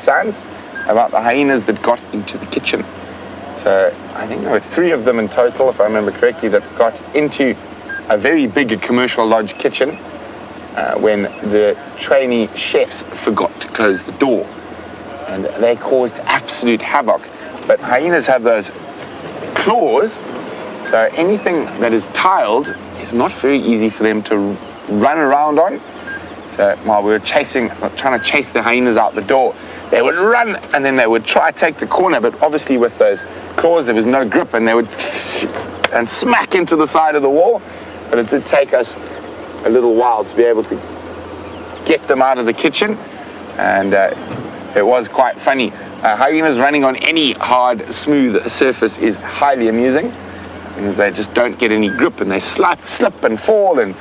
Sands about the hyenas that got into the kitchen. So I think there were 3 of them in total, if I remember correctly, that got into a very big commercial lodge kitchen when the trainee chefs forgot to close the door. And they caused absolute havoc. But hyenas have those claws, so anything that is tiled is not very easy for them to run around on. So while we were trying to chase the hyenas out the door, they would run and then they would try to take the corner, but obviously with those claws there was no grip and they would and smack into the side of the wall. But it did take us a little while to be able to get them out of the kitchen, and it was quite funny. Hyenas running on any hard, smooth surface is highly amusing because they just don't get any grip and they slip and fall and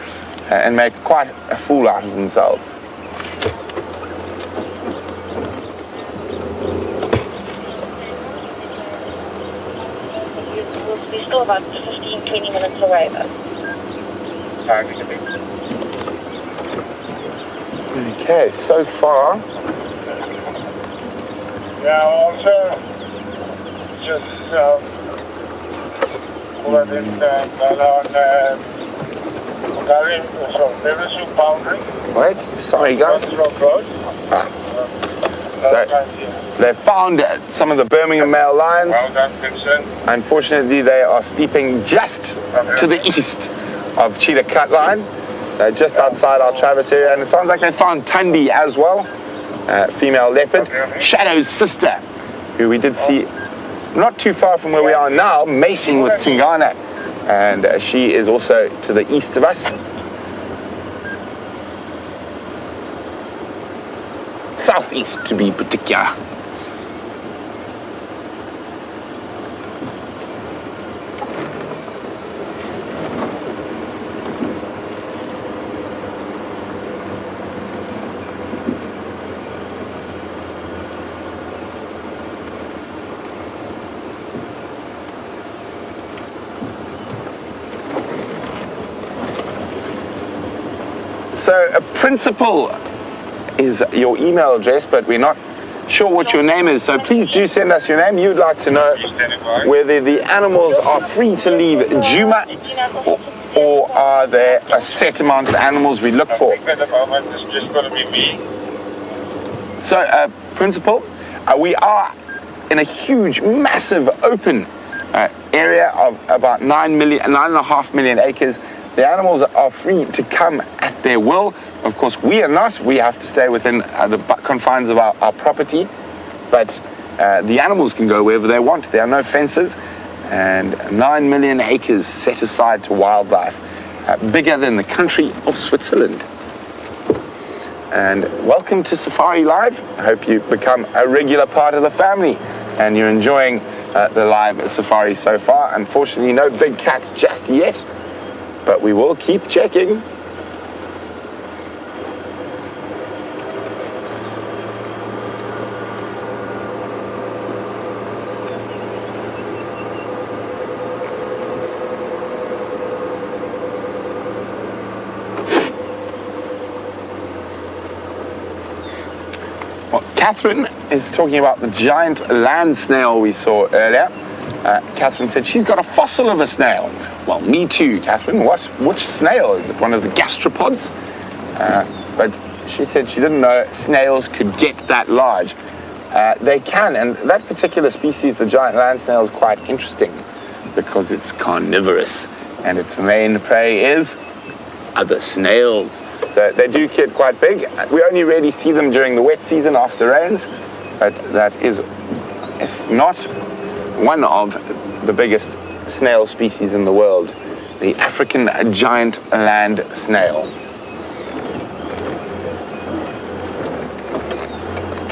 make quite a fool out of themselves. We're still about 15-20 minutes away though. Okay, so far. Yeah, also just boundary. Wait, sorry guys. So they found some of the Birmingham male lions. Well done, Vincent. Unfortunately, they are sleeping just to the east of Cheetah Cut Line, so just outside our Travis area. And it sounds like they found Tundi as well, female leopard, Shadow's sister, who we did see not too far from where we are now, mating with Tingana. And she is also to the east of us. Southeast to be particular. So a principal is your email address, but we're not sure what your name is. So please do send us your name. You'd like to know whether the animals are free to leave Djuma or are there a set amount of animals we look for. At the moment, it's just going to be me. So, Principal, we are in a huge, massive, open area of about 9.5 million acres. The animals are free to come at their will. Of course, we are not. We have to stay within the confines of our property. But the animals can go wherever they want. There are no fences. And 9 million acres set aside to wildlife. Bigger than the country of Switzerland. And welcome to Safari Live. I hope you become a regular part of the family. And you're enjoying the live safari so far. Unfortunately, no big cats just yet. But we will keep checking. Well, Catherine is talking about the giant land snail we saw earlier. Catherine said she's got a fossil of a snail. Well, me too, Catherine. Which snail? Is it one of the gastropods? But she said she didn't know snails could get that large. They can, and that particular species, the giant land snail, is quite interesting because it's carnivorous and its main prey is other snails. So they do get quite big. We only really see them during the wet season after rains, but that is, if not one of the biggest snail species in the world, the African giant land snail.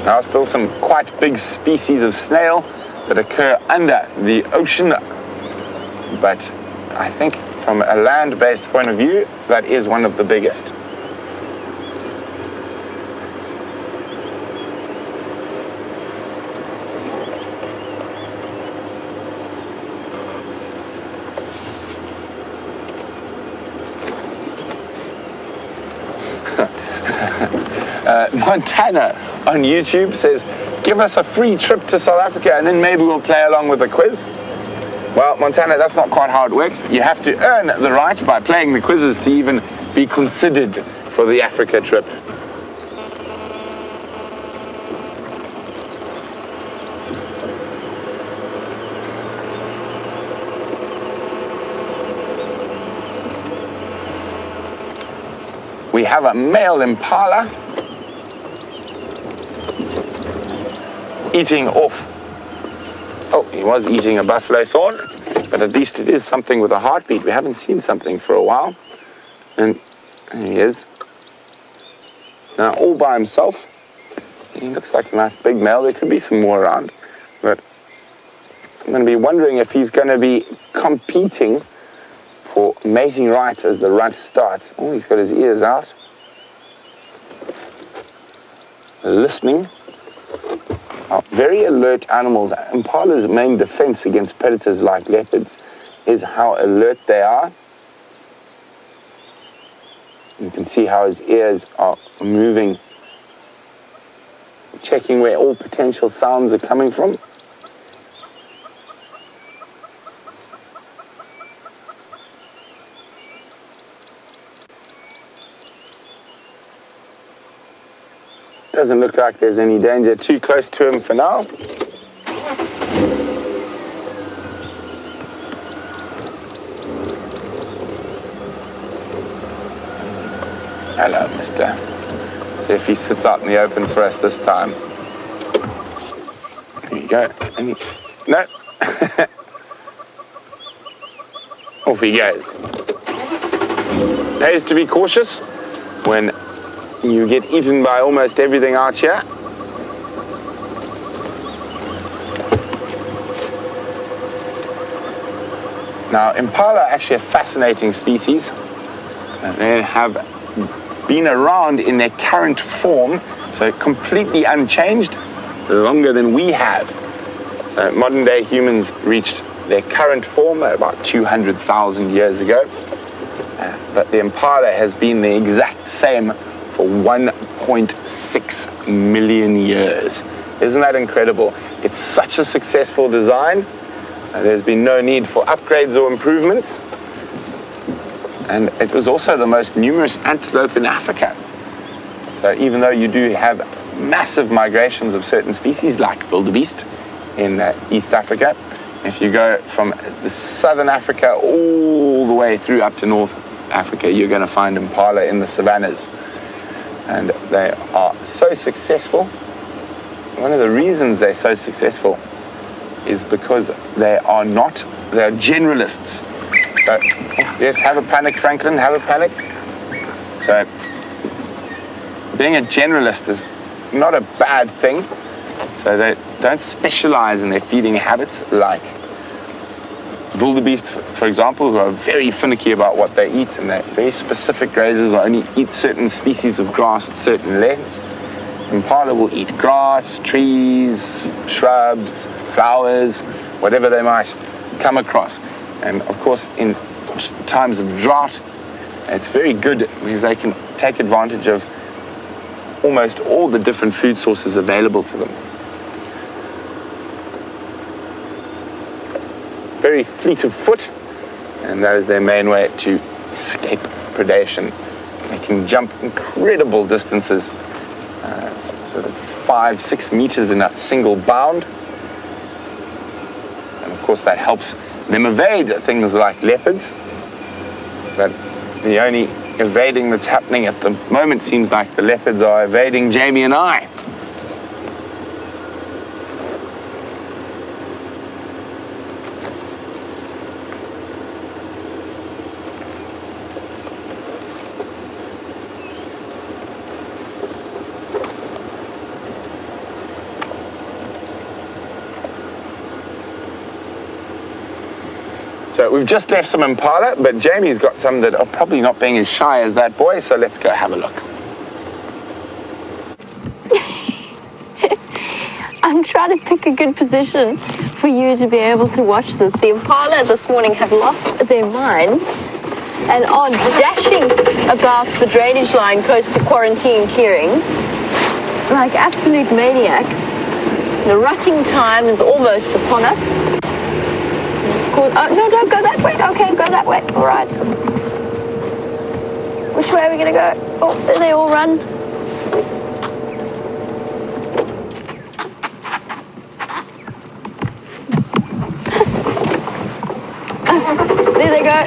Now, still some quite big species of snail that occur under the ocean, but I think from a land-based point of view, that is one of the biggest. Montana on YouTube says, give us a free trip to South Africa and then maybe we'll play along with the quiz. Well, Montana, that's not quite how it works. You have to earn the right by playing the quizzes to even be considered for the Africa trip. We have a male impala eating off. Oh, he was eating a buffalo thorn, but at least it is something with a heartbeat. We haven't seen something for a while. And there he is. Now, all by himself. He looks like a nice big male. There could be some more around, but I'm going to be wondering if he's going to be competing for mating rights as the rut starts. Oh, he's got his ears out. Listening. Very alert animals. Impala's main defense against predators like leopards is how alert they are. You can see how his ears are moving, checking where all potential sounds are coming from. Doesn't look like there's any danger too close to him for now. Hello, mister. See if he sits out in the open for us this time. There you go. No. Off he goes. Pays to be cautious when you get eaten by almost everything out here. Now, impala are actually a fascinating species. They have been around in their current form, so completely unchanged, longer than we have. So modern day humans reached their current form about 200,000 years ago. But the impala has been the exact same for 1.6 million years. Isn't that incredible? It's such a successful design. There's been no need for upgrades or improvements. And it was also the most numerous antelope in Africa. So even though you do have massive migrations of certain species like wildebeest in East Africa, if you go from the southern Africa all the way through up to North Africa, you're going to find impala in the savannas. And they are so successful. One of the reasons they're so successful is because they're generalists. So, yes, have a panic, Franklin, have a panic. So, being a generalist is not a bad thing. So they don't specialize in their feeding habits like wildebeest, for example, who are very finicky about what they eat, and they're very specific grazers, will only eat certain species of grass at certain lengths. Impala will eat grass, trees, shrubs, flowers, whatever they might come across. And of course, in times of drought, it's very good because they can take advantage of almost all the different food sources available to them. Very fleet of foot, and that is their main way to escape predation. They can jump incredible distances, sort of 5-6 meters in a single bound. And of course that helps them evade things like leopards. But the only evading that's happening at the moment seems like the leopards are evading Jamie and I. So we've just left some impala, but Jamie's got some that are probably not being as shy as that boy, so let's go have a look. I'm trying to pick a good position for you to be able to watch this. The impala this morning have lost their minds and are dashing about the drainage line close to quarantine clearings like absolute maniacs. The rutting time is almost upon us. It's called, oh, no, don't go that way. Okay, go that way. All right. Which way are we going to go? Oh, there they all run. There they go.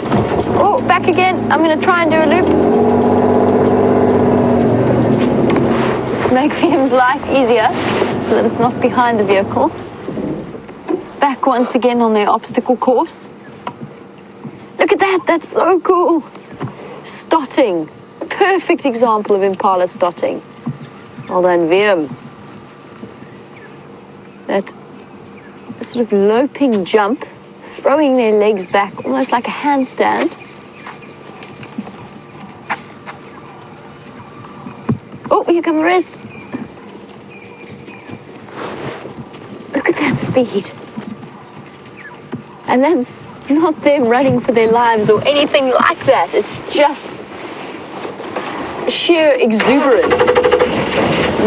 Oh, back again. I'm going to try and do a loop. Just to make Liam's life easier so that it's not behind the vehicle. Back once again on their obstacle course. Look at that. That's so cool. Stotting. Perfect example of impala stotting. Well done, Liam. That sort of loping jump, throwing their legs back almost like a handstand. Oh, here come the rest. Look at that speed. And that's not them running for their lives or anything like that. It's just sheer exuberance.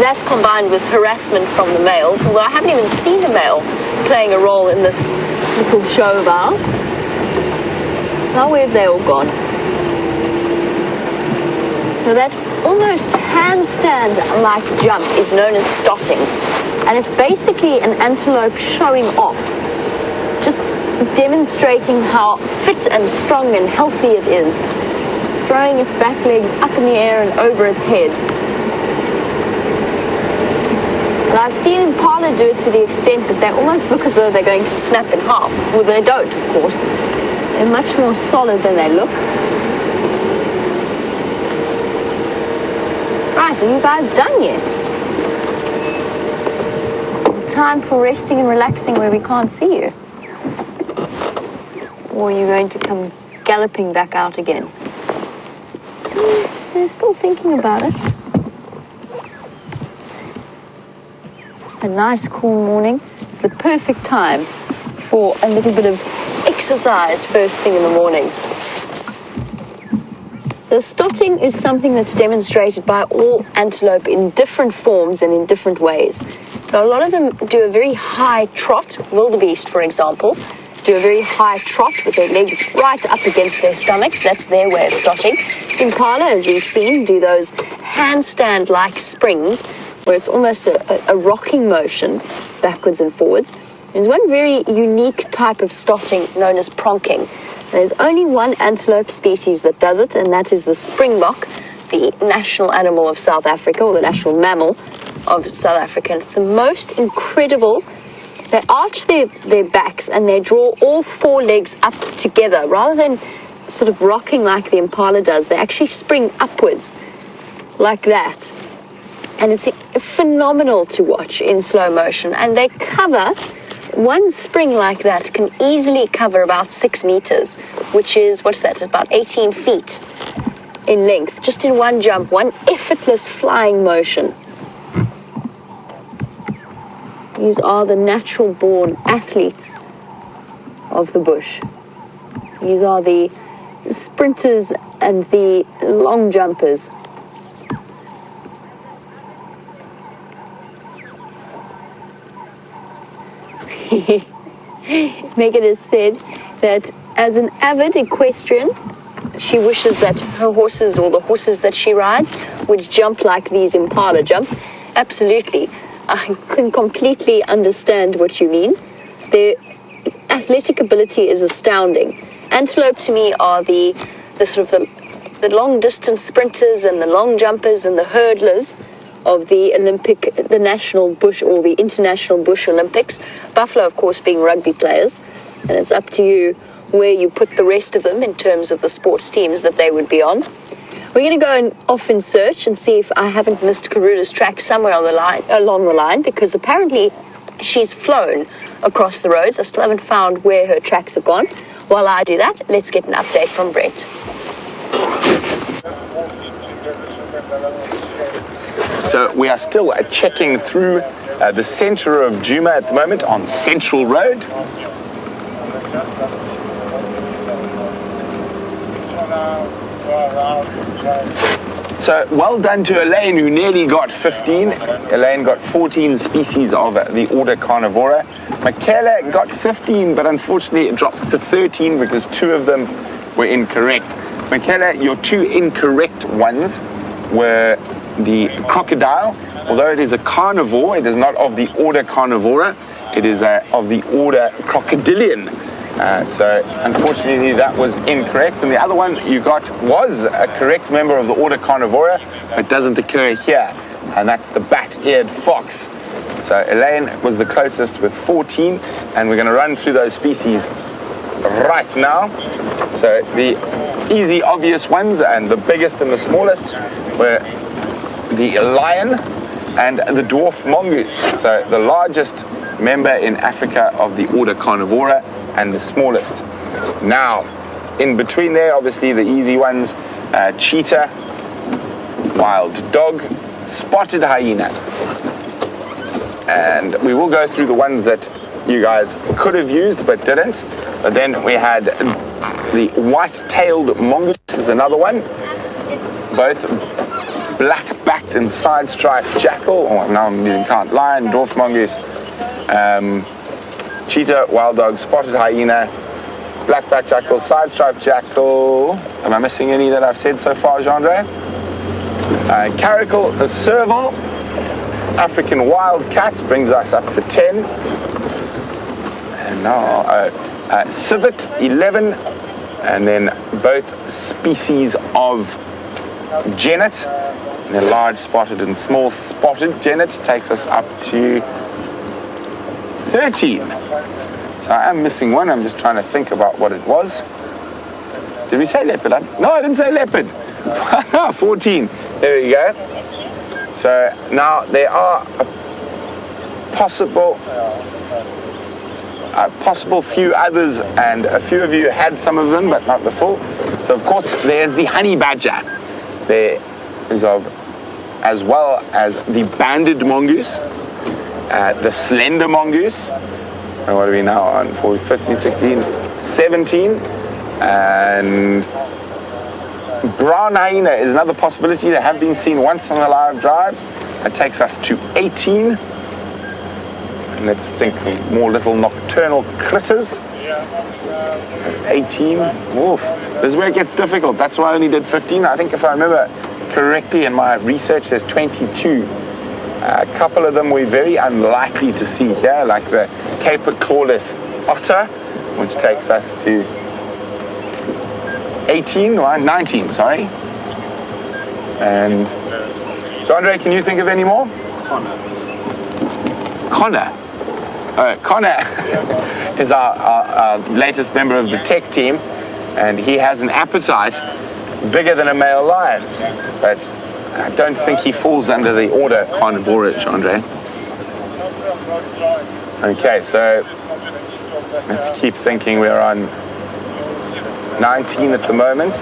That combined with harassment from the males, although I haven't even seen a male playing a role in this little show of ours. Now where have they all gone? Now that almost handstand-like jump is known as stotting, and it's basically an antelope showing off, just demonstrating how fit and strong and healthy it is, throwing its back legs up in the air and over its head. And I've seen impala do it to the extent that they almost look as though they're going to snap in half. Well, they don't, of course. They're much more solid than they look. Right, are you guys done yet? Is it time for resting and relaxing where we can't see you? Or are you going to come galloping back out again? They're still thinking about it. A nice cool morning. It's the perfect time for a little bit of exercise first thing in the morning. The stotting is something that's demonstrated by all antelope in different forms and in different ways. Now, a lot of them do a very high trot. Wildebeest, for example, do a very high trot with their legs right up against their stomachs. That's their way of stotting. Impala, as we've seen, do those handstand-like springs where it's almost a rocking motion backwards and forwards. There's one very unique type of stotting known as pronking. There's only one antelope species that does it, and that is the springbok, the national animal of South Africa, or the national mammal of South Africa. And it's the most incredible. They arch their backs and they draw all four legs up together. Rather than sort of rocking like the impala does, they actually spring upwards like that. And it's phenomenal to watch in slow motion. And they cover, one spring like that can easily cover about 6 meters, which is, what's that, about 18 feet in length, just in one jump, one effortless flying motion. These are the natural-born athletes of the bush. These are the sprinters and the long jumpers. Megan has said that as an avid equestrian, she wishes that her horses, or the horses that she rides, would jump like these impala jump. Absolutely. I can completely understand what you mean. Their athletic ability is astounding. Antelope to me are the long distance sprinters and the long jumpers and the hurdlers of the national bush or the international bush Olympics. Buffalo, of course, being rugby players. And it's up to you where you put the rest of them in terms of the sports teams that they would be on. We're going to go off in search and see if I haven't missed Karula's track somewhere along the line, because apparently she's flown across the roads. I still haven't found where her tracks have gone. While I do that, let's get an update from Brent. So we are still checking through the center of Djuma at the moment on Central Road. So well done to Elaine, who nearly got 15. Elaine got 14 species of the order Carnivora. Michaela got 15, but unfortunately it drops to 13 because 2 of them were incorrect. Michaela, your 2 incorrect ones were the crocodile. Although it is a carnivore, it is not of the order Carnivora. It is of the order Crocodilian. So unfortunately that was incorrect, and the other one you got was a correct member of the order Carnivora, but doesn't occur here, and that's the bat-eared fox. So Elaine was the closest with 14, and we're going to run through those species right now. So the easy obvious ones and the biggest and the smallest were the lion and the dwarf mongoose. So the largest member in Africa of the order Carnivora and the smallest. Now, in between there, obviously the easy ones, cheetah, wild dog, spotted hyena. And we will go through the ones that you guys could have used but didn't. But then we had the white-tailed mongoose is another one. Both black-backed and side-striped jackal. Oh, now I'm using can't. Lion, dwarf mongoose, cheetah, wild dog, spotted hyena, black-backed jackal, side-striped jackal. Am I missing any that I've said so far, Jean-Andre? Caracal, the serval, African wild cat brings us up to 10. And now civet, 11. And then both species of genet. And then large spotted and small spotted genet takes us up to 13. So I am missing one. I'm just trying to think about what it was. Did we say leopard? No, I didn't say leopard. 14. There we go. So now there are a possible few others, and a few of you had some of them, but not the full. So of course there's the honey badger. There is as well as the banded mongoose, the slender mongoose. And what are we now on? 15, 16, 17. And brown hyena is another possibility. They have been seen once on the live drives. That takes us to 18. And let's think of more little nocturnal critters. 18. Oof. This is where it gets difficult. That's why I only did 15. I think if I remember correctly in my research, there's 22. A couple of them we're very unlikely to see here, like the Caper clawless otter, which takes us to 18, right? 19, sorry. And Andre, can you think of any more? Connor. Connor is our latest member of the tech team, and he has an appetite bigger than a male lion's, but I don't think he falls under the order Carnivora, Andre. Okay, so let's keep thinking. We're on 19 at the moment.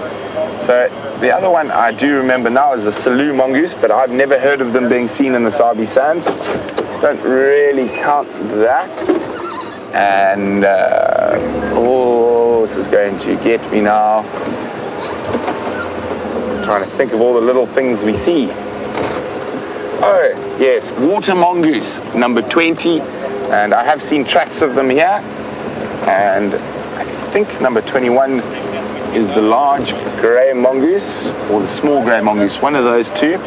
So the other one I do remember now is the Selous mongoose, but I've never heard of them being seen in the Sabi Sands. Don't really count that. And this is going to get me now. I'm trying to think of all the little things we see. Oh yes, water mongoose, number 20, and I have seen tracks of them here. And I think number 21 is the large grey mongoose or the small grey mongoose, one of those two.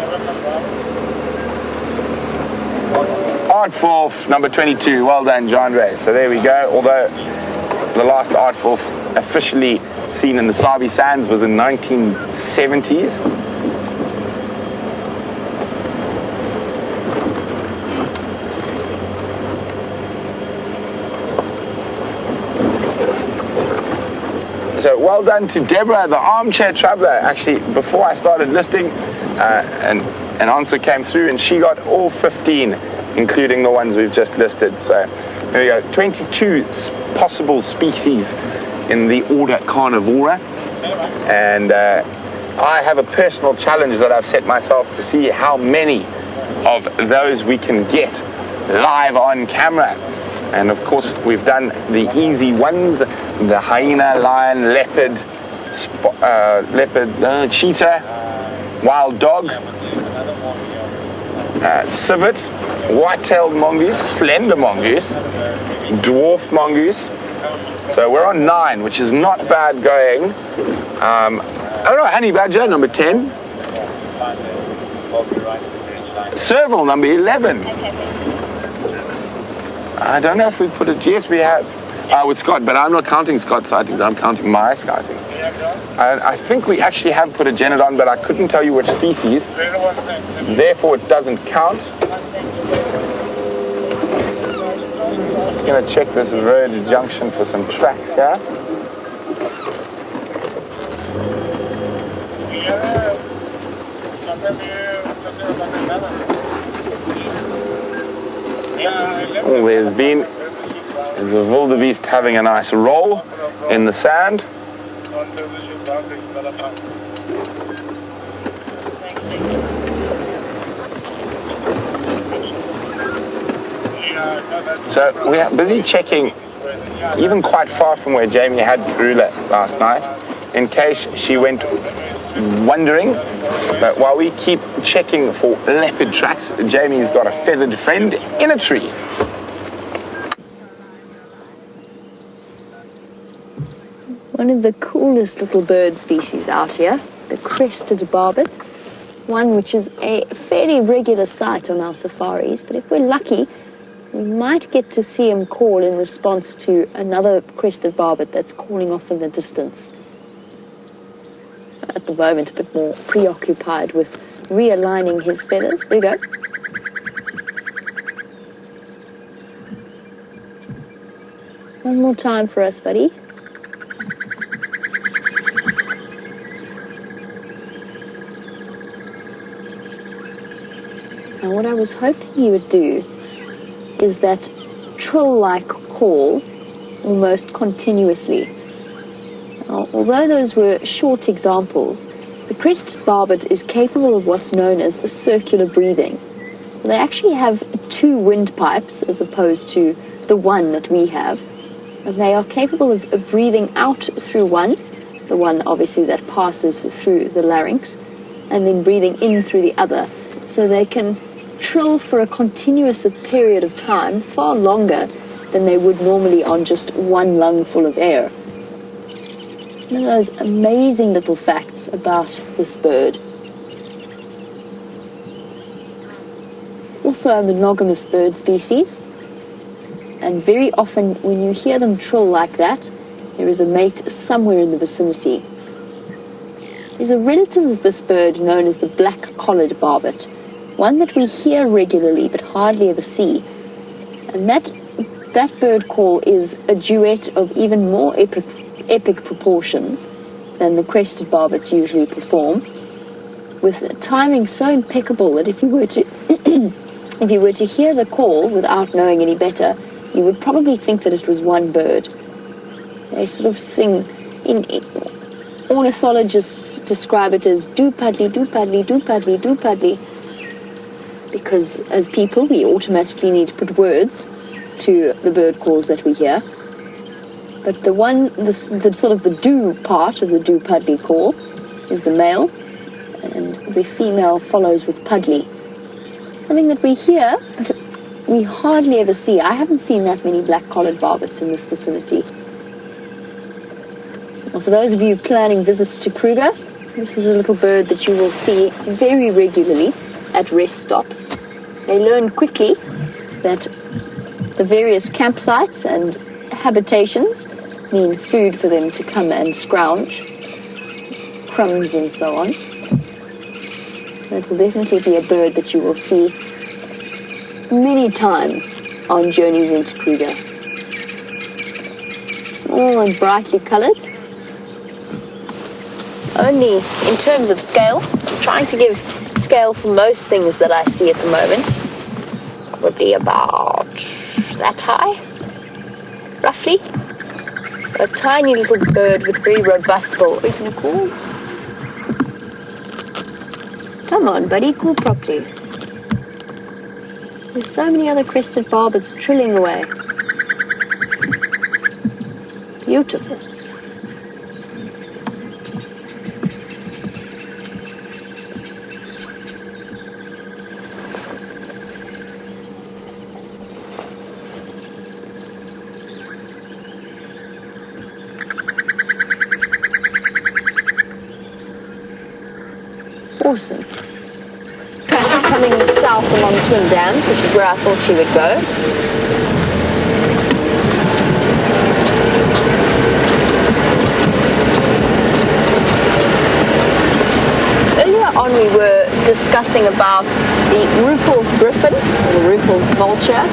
Aardvolf, number 22. Well done, John Ray. So there we go. Although the last Aardvolf officially seen in the Sabi Sands was in 1970s. So well done to Deborah, the armchair traveler. Actually, before I started listing, an answer came through and she got all 15, including the ones we've just listed. So there we go, 22 possible species in the order Carnivora. And I have a personal challenge that I've set myself to see how many of those we can get live on camera. And of course, we've done the easy ones, the hyena, lion, leopard, cheetah, wild dog, civet, white-tailed mongoose, slender mongoose, dwarf mongoose. So we're on 9, which is not bad going. Oh no, honey badger, number 10. Serval, number 11. I don't know if we put it, yes we have. With Scott, but I'm not counting Scott's sightings, I'm counting my sightings. I think we actually have put a genodon, but I couldn't tell you which species. Therefore it doesn't count. Just going to check this road junction for some tracks here. Oh, there's a wildebeest having a nice roll in the sand. So we are busy checking, even quite far from where Jamie had Karula last night, in case she went wandering. But while we keep checking for leopard tracks, Jamie's got a feathered friend in a tree. One of the coolest little bird species out here, the crested barbet, one which is a fairly regular sight on our safaris, but if we're lucky, we might get to see him call in response to another crested barbet that's calling off in the distance. At the moment, a bit more preoccupied with realigning his feathers. There you go. One more time for us, buddy. Now, what I was hoping he would do is that trill-like call almost continuously. Now, although those were short examples, the crested barbet is capable of what's known as a circular breathing. So they actually have 2 windpipes as opposed to the one that we have. And they are capable of breathing out through one, the one obviously that passes through the larynx, and then breathing in through the other. So they can trill for a continuous period of time, far longer than they would normally on just one lung full of air. One of those amazing little facts about this bird. Also a monogamous bird species, and very often when you hear them trill like that, there is a mate somewhere in the vicinity. There's a relative of this bird known as the black-collared barbet, one that we hear regularly but hardly ever see. And that bird call is a duet of even more epic proportions than the crested barbets usually perform, with timing so impeccable that if you were to hear the call without knowing any better, you would probably think that it was one bird. They sort of sing, ornithologists describe it as do paddly, do paddly, do paddly, do paddly, because as people we automatically need to put words to the bird calls that we hear. But the sort of the do part of the do paddly call is the male, and the female follows with puddly. Something that we hear, but we hardly ever see. I haven't seen that many black-collared barbets in this vicinity. Well, for those of you planning visits to Kruger, this is a little bird that you will see very regularly at rest stops. They learn quickly that the various campsites and habitations mean food for them to come and scrounge, crumbs and so on. That will definitely be a bird that you will see many times on journeys into Kruger. Small and brightly coloured. Only in terms of scale, I'm trying to give scale for most things that I see at the moment. Probably about that high, roughly. A tiny little bird with very robust bill. Who's going to call? Come on, buddy, call properly. There's so many other crested barbets trilling away. Beautiful. awesome. Tracks coming south along Twin Dams, which is where I thought she would go. Earlier on we were discussing about the Ruppel's griffin, or the Ruppel's vulture.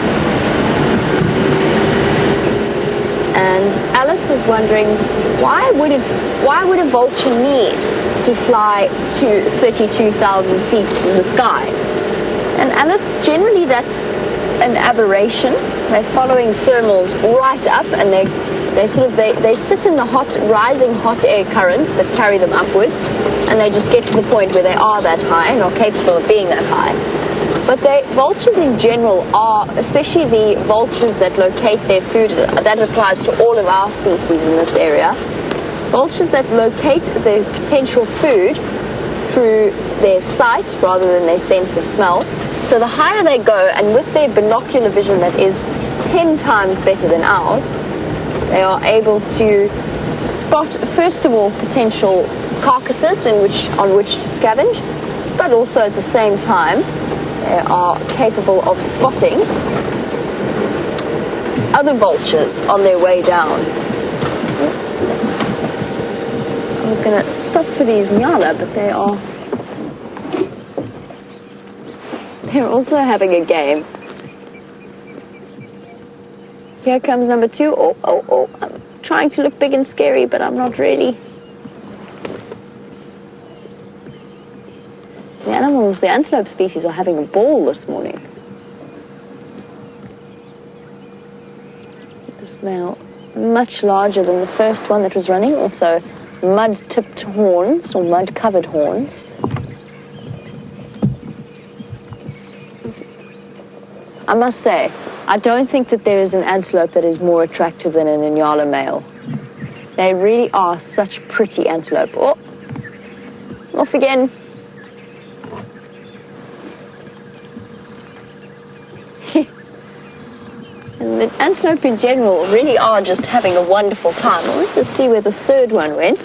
And Alice was wondering, why would a vulture need to fly to 32,000 feet in the sky? And Alice, generally that's an aberration. They're following thermals right up, and they sit in the rising hot air currents that carry them upwards, and they just get to the point where they are that high and are capable of being that high. But vultures in general are, especially the vultures that locate their food, that applies to all of our species in this area, vultures that locate their potential food through their sight rather than their sense of smell. So the higher they go, and with their binocular vision that is 10 times better than ours, they are able to spot, first of all, potential carcasses on which to scavenge, but also at the same time they are capable of spotting other vultures on their way down. I was going to stop for these nyala, but they're also having a game. Here comes number 2. Oh, I'm trying to look big and scary, but I'm not really. The antelope species are having a ball this morning. This male, much larger than the first one that was running, also mud-tipped horns or mud-covered horns. I must say, I don't think that there is an antelope that is more attractive than an Inyala male. They really are such pretty antelope. Oh, off again. And the antelope in general really are just having a wonderful time. Let's just see where the third one went.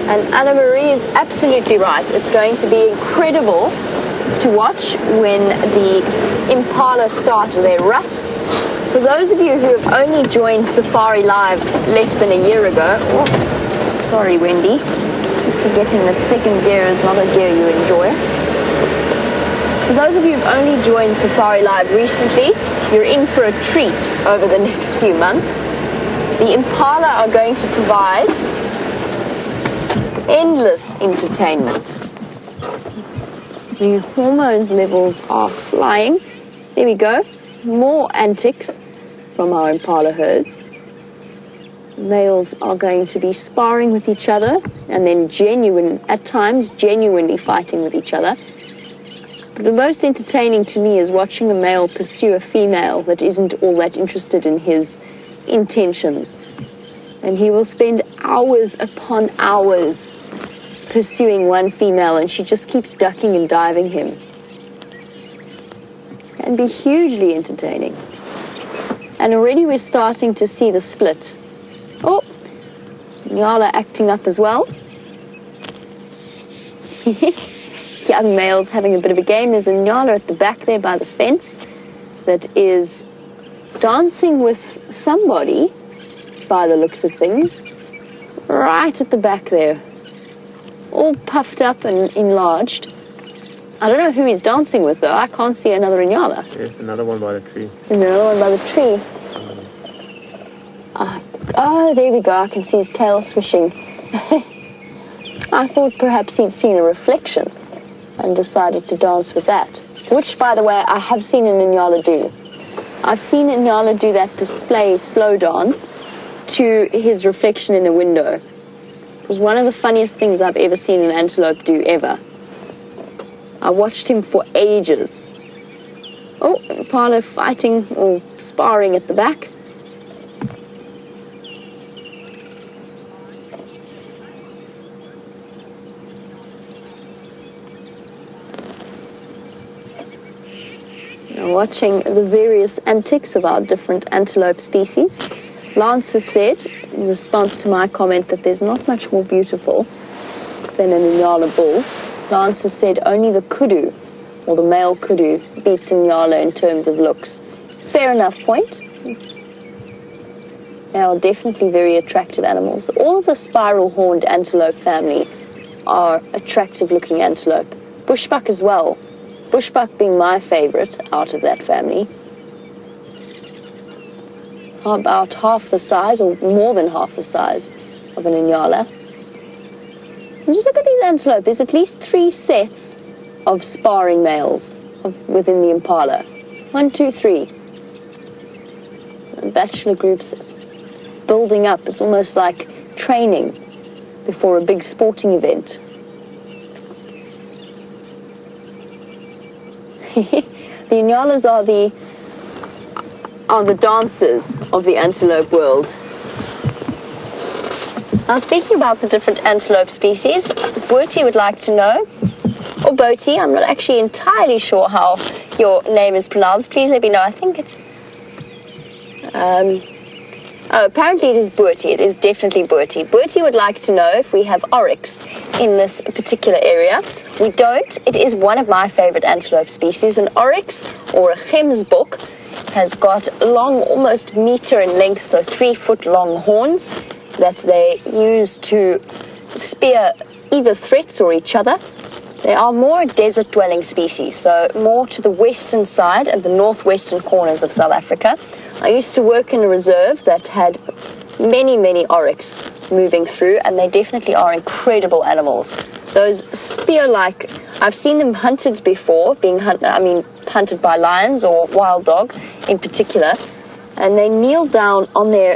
And Anna Marie is absolutely right. It's going to be incredible to watch when the impala start their rut. For those of you who have only joined Safari Live less than a year ago, oh, sorry Wendy, forgetting that second gear is not a gear you enjoy. For those of you who've only joined Safari Live recently, you're in for a treat over the next few months. The impala are going to provide endless entertainment. The hormones levels are flying. There we go. More antics from our impala herds. Males are going to be sparring with each other and then at times genuinely fighting with each other. But the most entertaining to me is watching a male pursue a female that isn't all that interested in his intentions. And he will spend hours upon hours pursuing one female, and she just keeps ducking and diving him. It can be hugely entertaining. And already we're starting to see the split. Oh, Nyala acting up as well. Young males having a bit of a game. There's a Nyala at the back there by the fence that is dancing with somebody, by the looks of things, right at the back there. All puffed up and enlarged. I don't know who he's dancing with, though. I can't see another Inyala. There's another one by the tree. There's another one by the tree. Oh, there we go. I can see his tail swishing. I thought perhaps he'd seen a reflection and decided to dance with that. Which, by the way, I have seen an Inyala do. I've seen Inyala do that display slow dance to his reflection in a window. It was one of the funniest things I've ever seen an antelope do, ever. I watched him for ages. Oh, impala fighting or sparring at the back. Watching the various antics of our different antelope species, Lance has said, in response to my comment that there's not much more beautiful than an Inyala bull, Lance has said only the kudu, or the male kudu, beats Inyala in terms of looks. Fair enough point. They are definitely very attractive animals. All of the spiral-horned antelope family are attractive-looking antelope. Bushbuck as well. Bushbuck being my favorite out of that family. About half the size, or more than half the size, of an Inyala. And just look at these antelope. There's at least 3 sets of sparring males within the impala. 1, 2, 3. And bachelor groups building up. It's almost like training before a big sporting event. The Inyalas are the dancers of the antelope world. Now, speaking about the different antelope species, Boertie would like to know, or Boatie, I'm not actually entirely sure how your name is pronounced. Please let me know. I think it's... apparently it is Boertie. It is definitely Boertie. Boertie would like to know if we have oryx in this particular area. We don't. It is one of my favorite antelope species. An oryx, or a gemsbok, has got long, almost meter in length, so 3-foot long horns that they use to spear either threats or each other. They are more a desert-dwelling species, so more to the western side and the northwestern corners of South Africa. I used to work in a reserve that had many, many oryx moving through, and they definitely are incredible animals. Those spear-like, I've seen them hunted before, hunted by lions or wild dog in particular, and they kneel down on their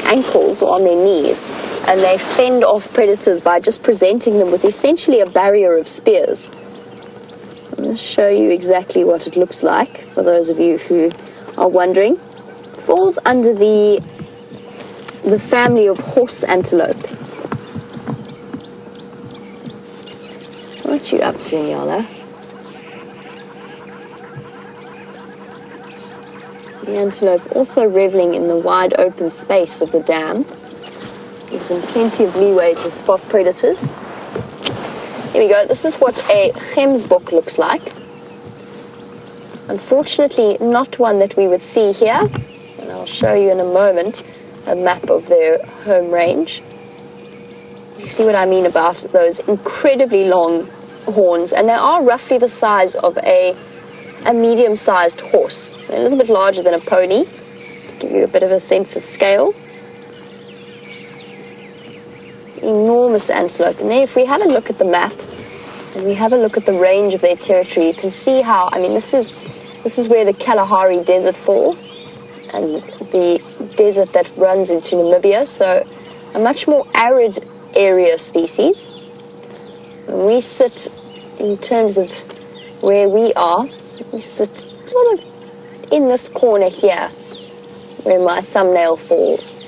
ankles or on their knees, and they fend off predators by just presenting them with essentially a barrier of spears. I'm going to show you exactly what it looks like for those of you who are wondering. It falls under the family of horse antelope. What you up to, Nyala? The antelope also reveling in the wide open space of the dam. Gives them plenty of leeway to spot predators. Here we go. This is what a gemsbok looks like. Unfortunately, not one that we would see here. And I'll show you in a moment a map of their home range. You see what I mean about those incredibly long horns, and they are roughly the size of a medium-sized horse. They're a little bit larger than a pony, to give you a bit of a sense of scale. Enormous antelope. And there, if we have a look at the map, and we have a look at the range of their territory, you can see how, this is where the Kalahari Desert falls, and the desert that runs into Namibia, so a much more arid area species. And we sit, in terms of where we are, we sit sort of in this corner here, where my thumbnail falls.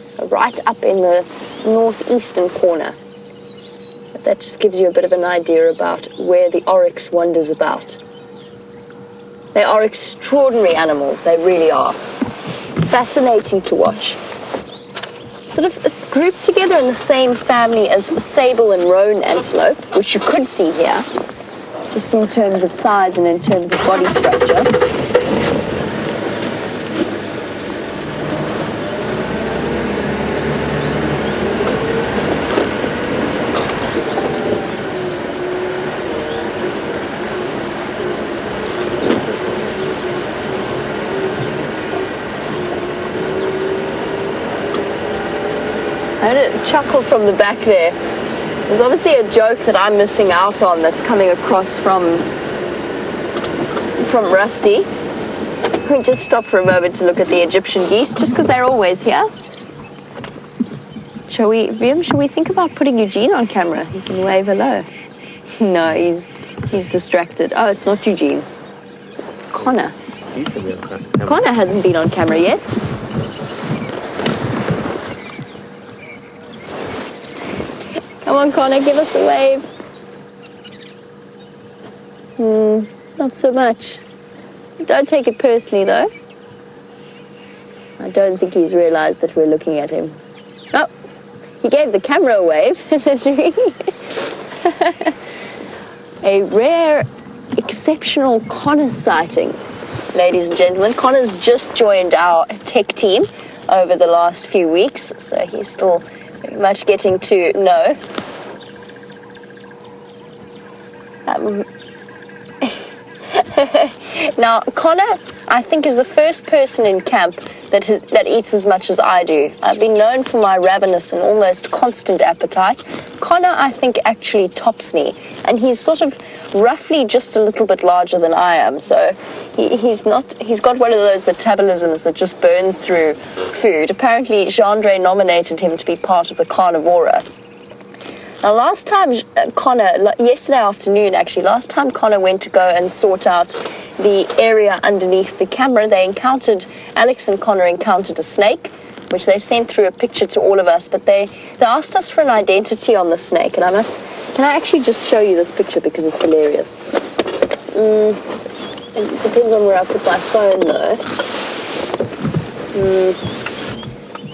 So right up in the northeastern corner. But that just gives you a bit of an idea about where the oryx wanders about. They are extraordinary animals, they really are. Fascinating to watch. Sort of grouped together in the same family as sable and roan antelope, which you could see here, just in terms of size and in terms of body structure. I heard a chuckle from the back there. There's obviously a joke that I'm missing out on that's coming across from Rusty. We just stopped for a moment to look at the Egyptian geese, just because they're always here. Shall we think about putting Eugene on camera? He can wave hello. No, he's distracted. Oh, it's not Eugene. It's Connor. Connor hasn't been on camera yet. Come on, Connor, give us a wave. Not so much. Don't take it personally, though. I don't think he's realized that we're looking at him. Oh, he gave the camera a wave. A rare, exceptional Connor sighting, ladies and gentlemen. Connor's just joined our tech team over the last few weeks, so he's still very much getting to know. Now, Connor, I think, is the first person in camp that eats as much as I do. I've been known for my ravenous and almost constant appetite. Connor, I think, actually tops me, and he's sort of roughly just a little bit larger than I am, so he's got one of those metabolisms that just burns through food. Apparently, Jean-Andre nominated him to be part of the carnivora. Now, last time yesterday afternoon, last time Connor went to go and sort out the area underneath the camera, Alex and Connor encountered a snake, which they sent through a picture to all of us, but they asked us for an identity on the snake, and can I actually just show you this picture because it's hilarious? It depends on where I put my phone, though.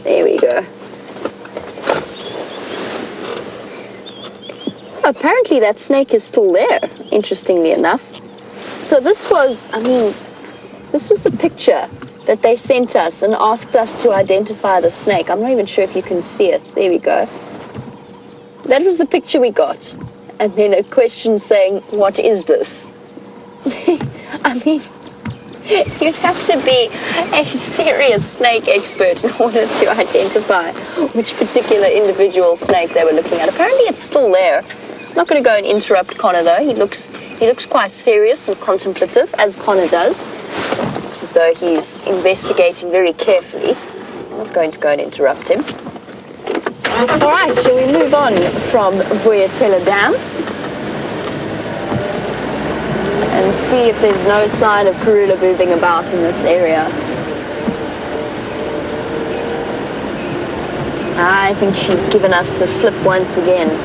There we go. Apparently that snake is still there, interestingly enough. So this was the picture that they sent us and asked us to identify the snake. I'm not even sure if you can see it. There we go. That was the picture we got. And then a question saying, what is this? I mean, you'd have to be a serious snake expert in order to identify which particular individual snake they were looking at. Apparently it's still there. I'm not going to go and interrupt Connor, though. He looks quite serious and contemplative, as Connor does. Looks as though he's investigating very carefully. I'm not going to go and interrupt him. All right, shall we move on from Vuyatela Dam and see if there's no sign of Karula moving about in this area? I think she's given us the slip once again.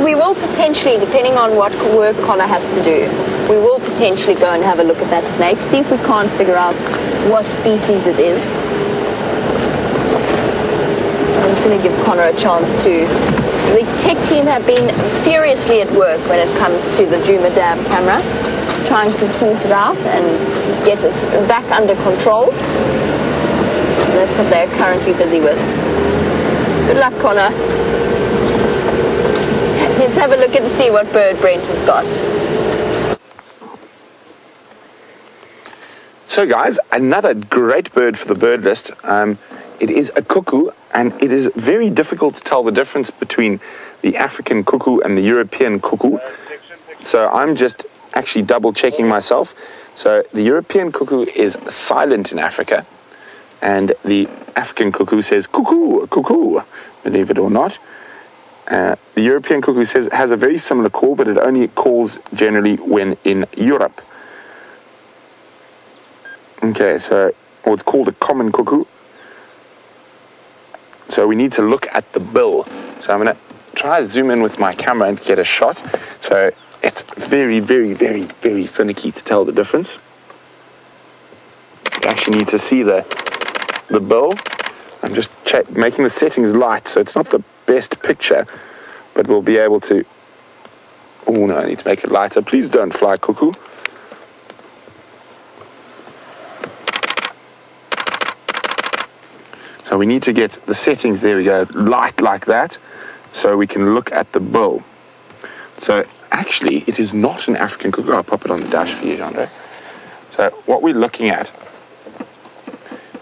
We will potentially, depending on what work Connor has to do, we will potentially go and have a look at that snake, see if we can't figure out what species it is. I'm just going to give Connor a chance to... The tech team have been furiously at work when it comes to the Djuma Dam camera, trying to sort it out and get it back under control. And that's what they're currently busy with. Good luck, Connor. Let's have a look and see what bird Brent has got. So guys, another great bird for the bird list. It is a cuckoo, and it is very difficult to tell the difference between the African cuckoo and the European cuckoo. So I'm just actually double checking myself. So the European cuckoo is silent in Africa, and the African cuckoo says cuckoo, cuckoo, believe it or not. The European cuckoo has a very similar call, but it only calls generally when in Europe. Okay, so it's called a common cuckoo. So we need to look at the bill. So I'm going to try to zoom in with my camera and get a shot. So it's very, very, very, very finicky to tell the difference. You actually need to see the bill. I'm just making the settings light, so it's not the best picture, but we'll be able to... Oh no, I need to make it lighter. Please don't fly, cuckoo. So we need to get the settings, there we go, light like that, so we can look at the bill. So actually, it is not an African cuckoo. I'll pop it on the dash for you, Jean-Andre. So what we're looking at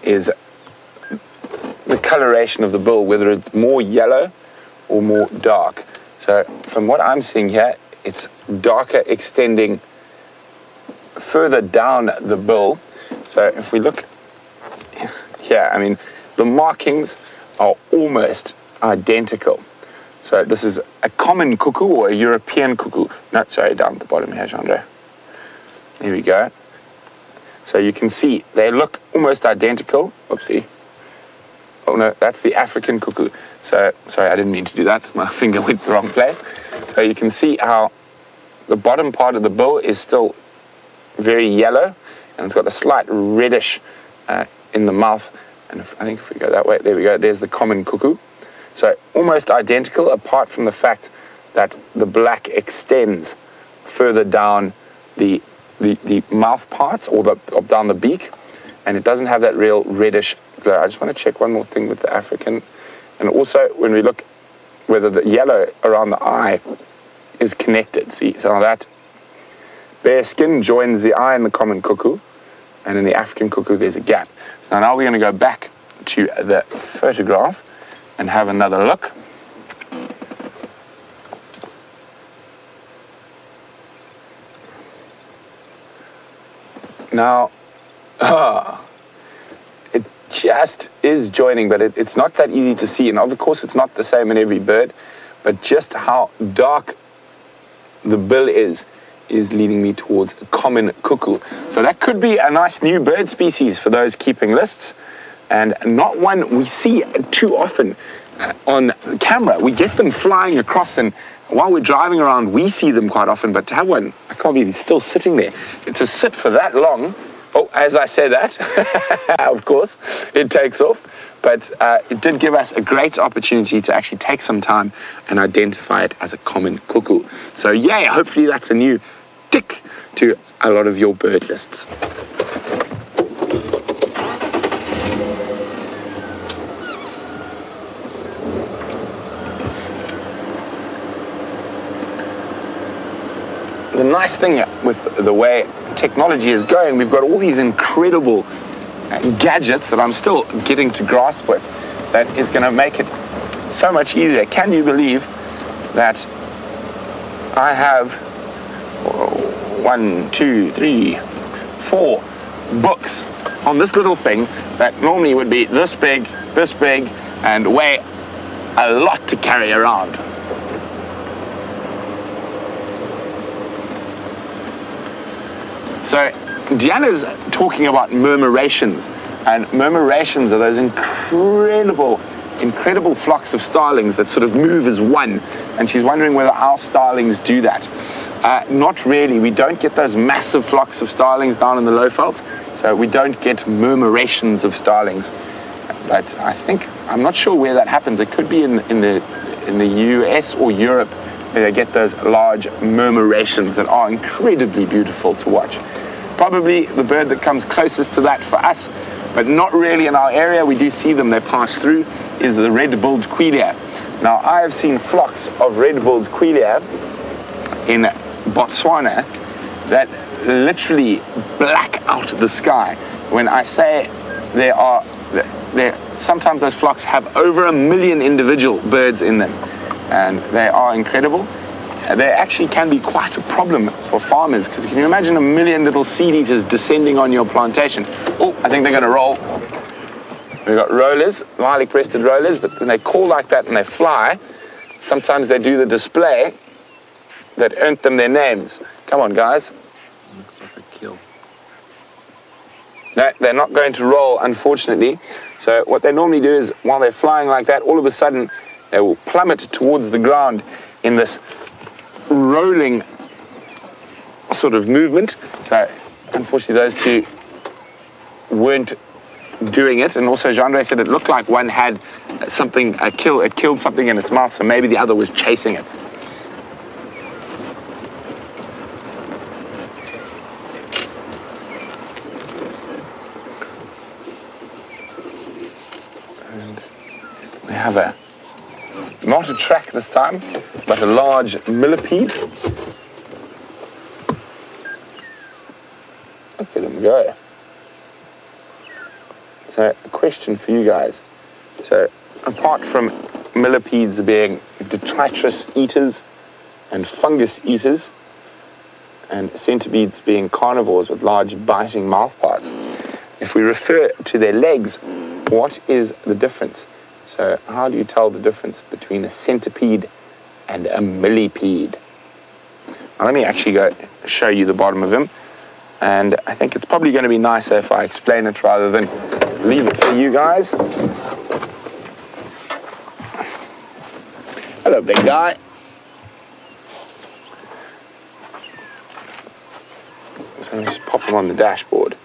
is the coloration of the bill, whether it's more yellow or more dark. So from what I'm seeing here, it's darker, extending further down the bill. So if we look here, I mean, the markings are almost identical. So this is a common cuckoo or a European cuckoo. No, sorry, down at the bottom here, Jean-Andre. There we go. So you can see they look almost identical. Oopsie. Oh no, that's the African cuckoo. So, sorry, I didn't mean to do that. My finger went the wrong place. So you can see how the bottom part of the bill is still very yellow, and it's got a slight reddish in the mouth. And I think if we go that way, there we go, there's the common cuckoo. So almost identical, apart from the fact that the black extends further down the mouth part, or down the beak, and it doesn't have that real reddish glow. I just want to check one more thing with the African. And also, when we look whether the yellow around the eye is connected. See, so that bare skin joins the eye in the common cuckoo, and in the African cuckoo there's a gap. So now we're going to go back to the photograph and have another look. Now, it just is joining, but it's not that easy to see. And of course, it's not the same in every bird, but just how dark the bill is leading me towards a common cuckoo. So that could be a nice new bird species for those keeping lists, and not one we see too often on camera. We get them flying across, and while we're driving around, we see them quite often, but to have one, I can't believe he's still sitting there. To sit for that long, oh, as I say that, of course, it takes off. But it did give us a great opportunity to actually take some time and identify it as a common cuckoo. So yay, hopefully that's a new tick to a lot of your bird lists. The nice thing with the way technology is going, we've got all these incredible gadgets that I'm still getting to grasp with, that is going to make it so much easier. Can you believe that I have 1, 2, 3, 4 books on this little thing that normally would be this big, and weigh a lot to carry around. So Deanna's talking about murmurations, and murmurations are those incredible flocks of starlings that sort of move as one, and she's wondering whether our starlings do that. Not really. We don't get those massive flocks of starlings down in the Lowveld, so we don't get murmurations of starlings. But I'm not sure where that happens. It could be in the US or Europe, where they get those large murmurations that are incredibly beautiful to watch. Probably the bird that comes closest to that for us, but not really in our area. We do see them, they pass through, is the red-billed quelea. Now, I have seen flocks of red-billed quelea in Botswana that literally black out the sky. When I say sometimes those flocks have over 1 million individual birds in them, and they are incredible. They actually can be quite a problem for farmers, because can you imagine 1 million little seed eaters descending on your plantation? Oh, I think they're going to roll. We've got rollers, highly crested rollers, but when they call like that and they fly, sometimes they do the display that earned them their names. Come on, guys. Looks like a kill. No, they're not going to roll, unfortunately. So what they normally do is, while they're flying like that, all of a sudden they will plummet towards the ground in this rolling sort of movement. So unfortunately those two weren't doing it, and also Jean-Ray said it looked like one had something, it killed something in its mouth, so maybe the other was chasing it. And we have not a track this time, but a large millipede. Look at them go. So, a question for you guys. So, apart from millipedes being detritus eaters and fungus eaters, and centipedes being carnivores with large biting mouth parts, if we refer to their legs, what is the difference? So how do you tell the difference between a centipede and a millipede? Now let me actually go show you the bottom of him. And I think it's probably going to be nicer if I explain it rather than leave it for you guys. Hello, big guy. So just pop him on the dashboard.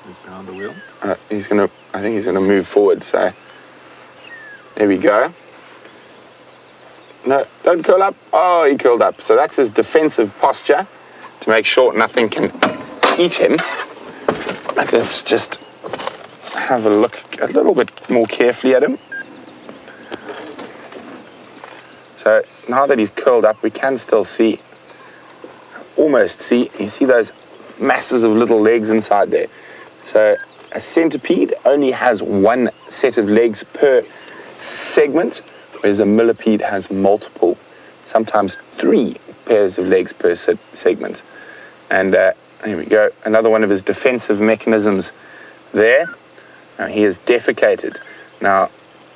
He's behind the wheel. I think he's gonna move forward, so there we go. No, don't curl up. Oh, he curled up. So that's his defensive posture to make sure nothing can eat him. Let's just have a look a little bit more carefully at him. So now that he's curled up, we can still see, almost see, you see those masses of little legs inside there. So a centipede only has one set of legs per segment, whereas a millipede has multiple, sometimes 3 pairs of legs per segment. And here we go, another one of his defensive mechanisms there. Now he is defecated. Now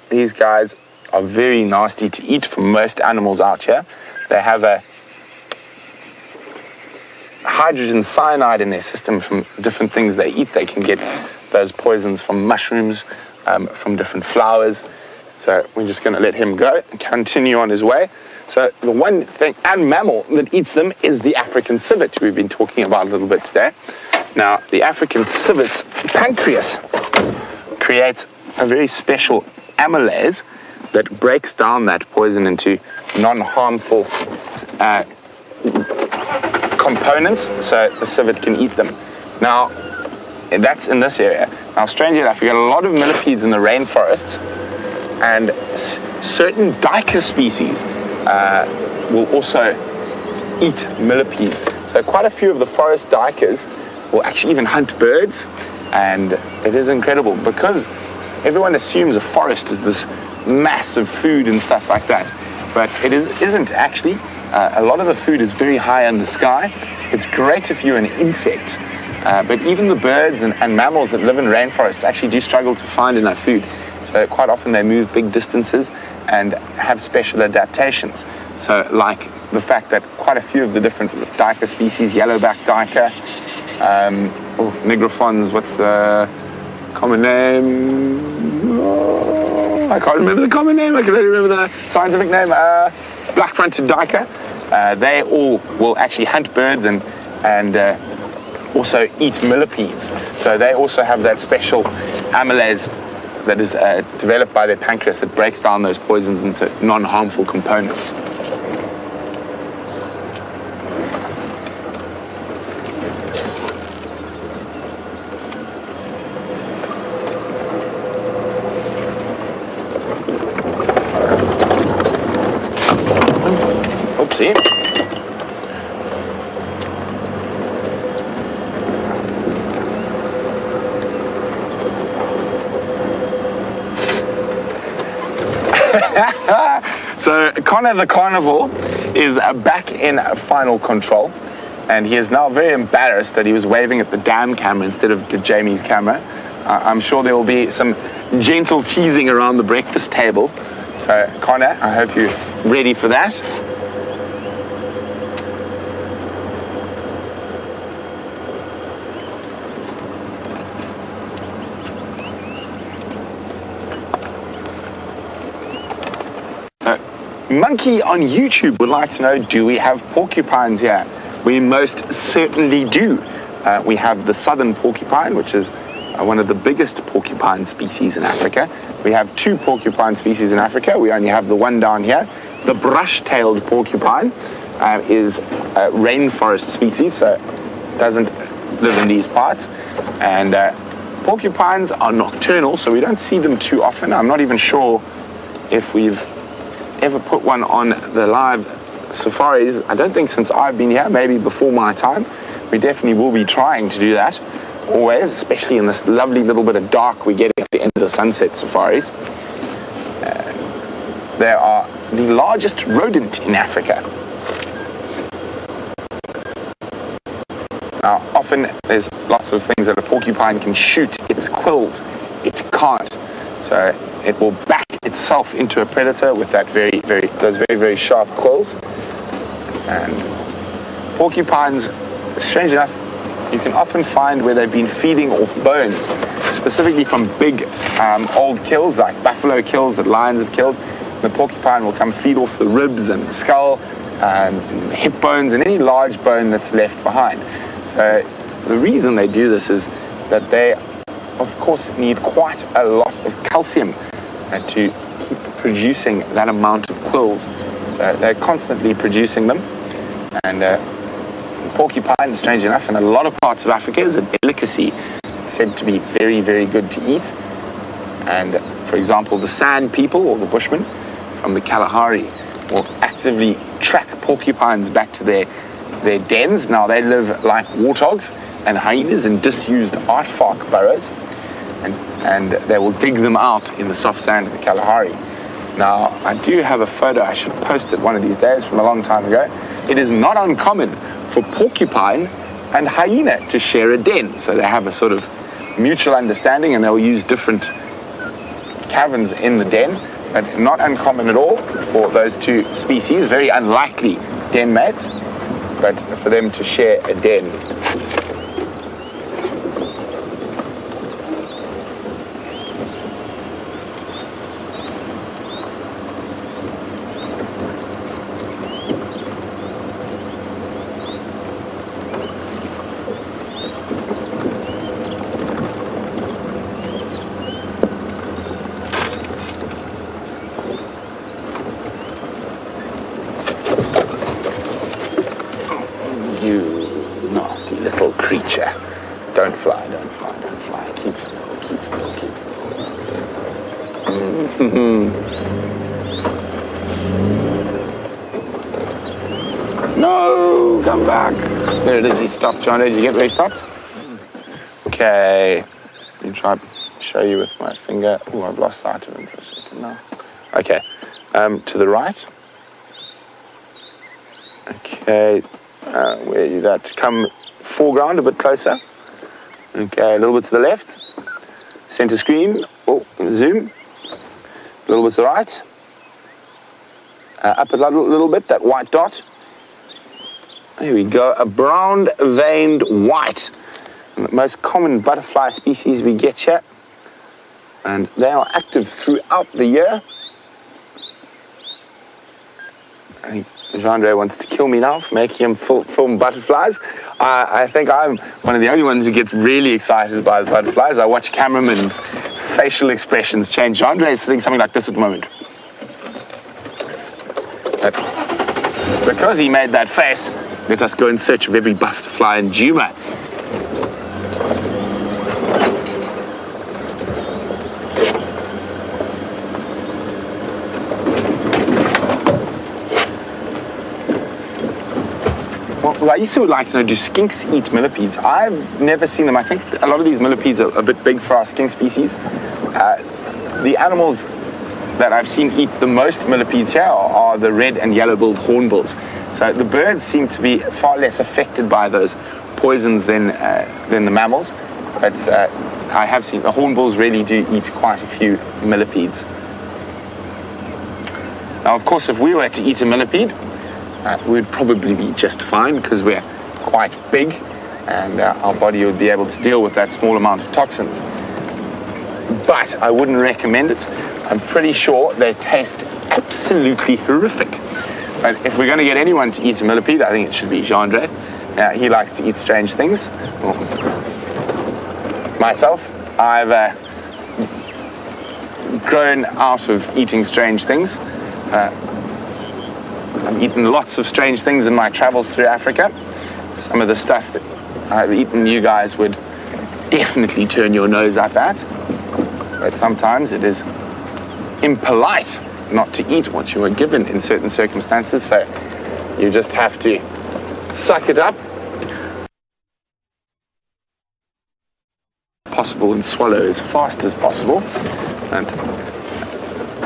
these guys are very nasty to eat for most animals out here. They have a hydrogen cyanide in their system from different things they eat. They can get those poisons from mushrooms, from different flowers. So we're just going to let him go and continue on his way. So the one thing and mammal that eats them is the African civet we've been talking about a little bit today. Now the African civet's pancreas creates a very special amylase that breaks down that poison into non-harmful components so the civet can eat them. Now, that's in this area. Now, strangely enough, we got a lot of millipedes in the rainforests, and certain duiker species will also eat millipedes. So quite a few of the forest duikers will actually even hunt birds, and it is incredible because everyone assumes a forest is this massive food and stuff like that, but it isn't actually. A lot of the food is very high in the sky. It's great if you're an insect, but even the birds and mammals that live in rainforests actually do struggle to find enough food. So quite often they move big distances and have special adaptations. So like the fact that quite a few of the different duiker species, yellowback duiker, nigrifons, what's the common name? Oh, I can't remember the common name, I can only remember the scientific name. Black-fronted duiker, they all will actually hunt birds and also eat millipedes. So they also have that special amylase that is developed by their pancreas that breaks down those poisons into non-harmful components. Oopsie. So Connor the carnivore is back in final control, and he is now very embarrassed that he was waving at the damn camera instead of to Jamie's camera. I'm sure there will be some gentle teasing around the breakfast table. So Connor, I hope you're ready for that. Monkey on YouTube would like to know, do we have porcupines here? We most certainly do. We have the southern porcupine, which is one of the biggest porcupine species in Africa. We have 2 porcupine species in Africa. We only have the one down here. The brush-tailed porcupine is a rainforest species, so it doesn't live in these parts. And porcupines are nocturnal, so we don't see them too often. I'm not even sure if we've ever put one on the live safaris. I don't think since I've been here, maybe before my time. We definitely will be trying to do that always, especially in this lovely little bit of dark we get at the end of the sunset safaris. They are the largest rodent in Africa. Now, often there's lots of things that a porcupine can shoot its quills. It can't. So it will back itself into a predator with that those very sharp quills. And porcupines, strange enough, you can often find where they've been feeding off bones, specifically from big old kills, like buffalo kills that lions have killed. The porcupine will come feed off the ribs and skull and hip bones and any large bone that's left behind. So the reason they do this is that they, of course, need quite a lot of calcium to keep producing that amount of quills. So they're constantly producing them. And porcupine, strange enough, in a lot of parts of Africa is a delicacy, said to be very, very good to eat. And for example, the San people, or the Bushmen from the Kalahari, will actively track porcupines back to their dens. Now they live like warthogs and hyenas in disused aardvark burrows, and they will dig them out in the soft sand of the Kalahari. Now, I do have a photo I should post it one of these days from a long time ago. It is not uncommon for porcupine and hyena to share a den. So they have a sort of mutual understanding, and they'll use different caverns in the den, but not uncommon at all for those two species. Very unlikely den mates, but for them to share a den. You nasty little creature. Don't fly, don't fly, don't fly. Keep still, keep still, keep still. No, come back. There it is, he stopped. John, did you get where he stopped? Okay. Let me try to show you with my finger. Oh, I've lost sight of him for a second now. Okay. To the right. Okay. Where are you that? Come foreground a bit closer. Okay, a little bit to the left. Center screen. Oh, zoom. A little bit to the right. Up a little bit, that white dot. There we go, a brown veined white. The most common butterfly species we get here. And they are active throughout the year. I think Jean-Andre wants to kill me now for making him film butterflies. I think I'm one of the only ones who gets really excited by the butterflies. I watch cameramen's facial expressions change. Jean-Andre is sitting something like this at the moment. But because he made that face, let us go in search of every butterfly in Djuma. Well, I used to like to know, do skinks eat millipedes? I've never seen them. I think a lot of these millipedes are a bit big for our skink species. The animals that I've seen eat the most millipedes here are the red and yellow-billed hornbills. So the birds seem to be far less affected by those poisons than the mammals. But I have seen the hornbills really do eat quite a few millipedes. Now, of course, if we were to eat a millipede, we'd probably be just fine because we're quite big and our body would be able to deal with that small amount of toxins. But I wouldn't recommend it. I'm pretty sure they taste absolutely horrific. But if we're going to get anyone to eat a millipede, I think it should be Jean-Andre. He likes to eat strange things. Myself, I've grown out of eating strange things. I've eaten lots of strange things in my travels through Africa. Some of the stuff that I've eaten you guys would definitely turn your nose up at. But sometimes it is impolite not to eat what you were given in certain circumstances, so you just have to suck it up possible and swallow as fast as possible. And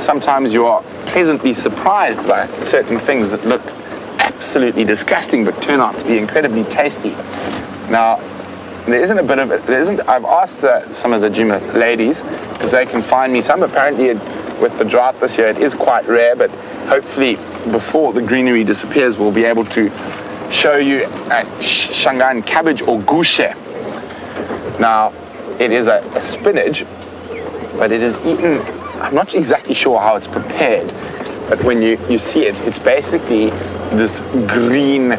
sometimes you are pleasantly surprised by certain things that look absolutely disgusting but turn out to be incredibly tasty. Now, I've asked some of the Djuma ladies if they can find me some. Apparently with the drought this year it is quite rare, but hopefully before the greenery disappears we'll be able to show you Shanghai cabbage or gushe. Now, it is a spinach, but it is eaten, I'm not exactly sure how it's prepared, but when you see it, it's basically this green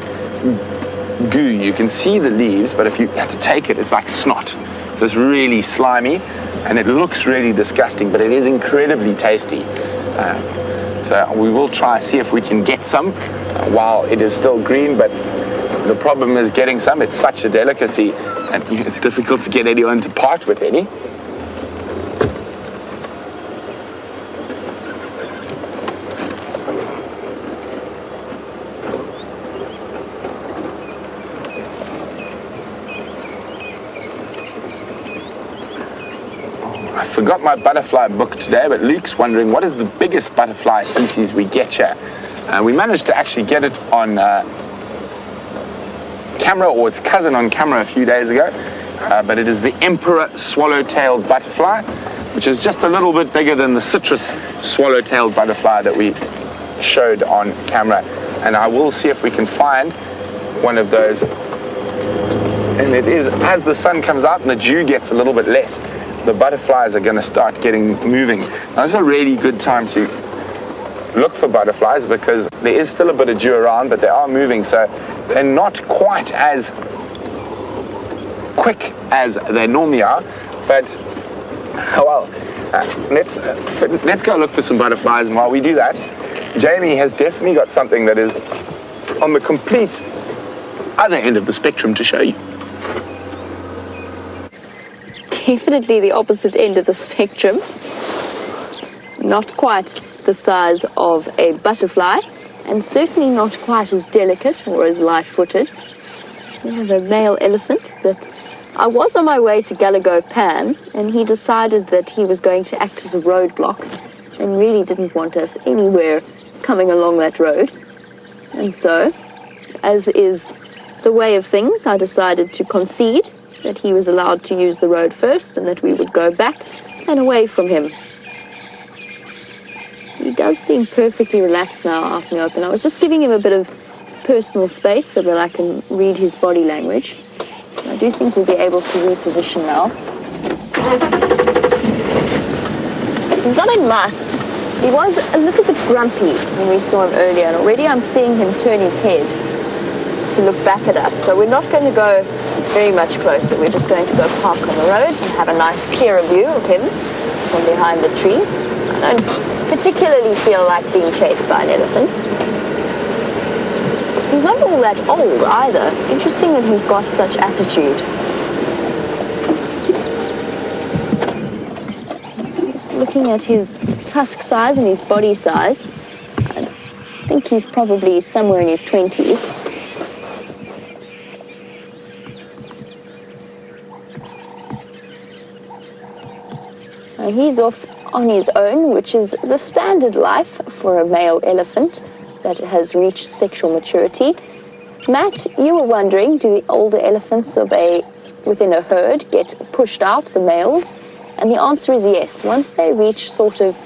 goo. You can see the leaves, but if you have to take it, it's like snot. So it's really slimy, and it looks really disgusting, but it is incredibly tasty. So we will try see if we can get some while it is still green, but the problem is getting some. It's such a delicacy, and it's difficult to get anyone to part with any. I forgot my butterfly book today, but Luke's wondering what is the biggest butterfly species we get here. We managed to actually get it on camera, or its cousin on camera, a few days ago, but it is the emperor swallow-tailed butterfly, which is just a little bit bigger than the citrus swallow-tailed butterfly that we showed on camera. And I will see if we can find one of those. And it is, as the sun comes out and the dew gets a little bit less, the butterflies are going to start getting moving. Now, this is a really good time to look for butterflies because there is still a bit of dew around, but they are moving, so they're not quite as quick as they normally are. But let's go look for some butterflies, and while we do that, Jamie has definitely got something that is on the complete other end of the spectrum to show you. Definitely the opposite end of the spectrum. Not quite the size of a butterfly, and certainly not quite as delicate or as light-footed. We have a male elephant that I was on my way to Galago Pan, and he decided that he was going to act as a roadblock and really didn't want us anywhere coming along that road. And so, as is the way of things, I decided to concede that he was allowed to use the road first and that we would go back and away from him. He does seem perfectly relaxed now out in the open. I was just giving him a bit of personal space so that I can read his body language. I do think we'll be able to reposition now. He's not in must. He was a little bit grumpy when we saw him earlier, and already I'm seeing him turn his head to look back at us. So we're not going to go very much closer. We're just going to go park on the road and have a nice clearer view of him from behind the tree. I don't particularly feel like being chased by an elephant. He's not all that old either. It's interesting that he's got such attitude. Just looking at his tusk size and his body size, I think he's probably somewhere in his 20s. He's off on his own, which is the standard life for a male elephant that has reached sexual maturity. Matt, you were wondering, do the older elephants within a herd get pushed out, the males? And the answer is yes. Once they reach sort of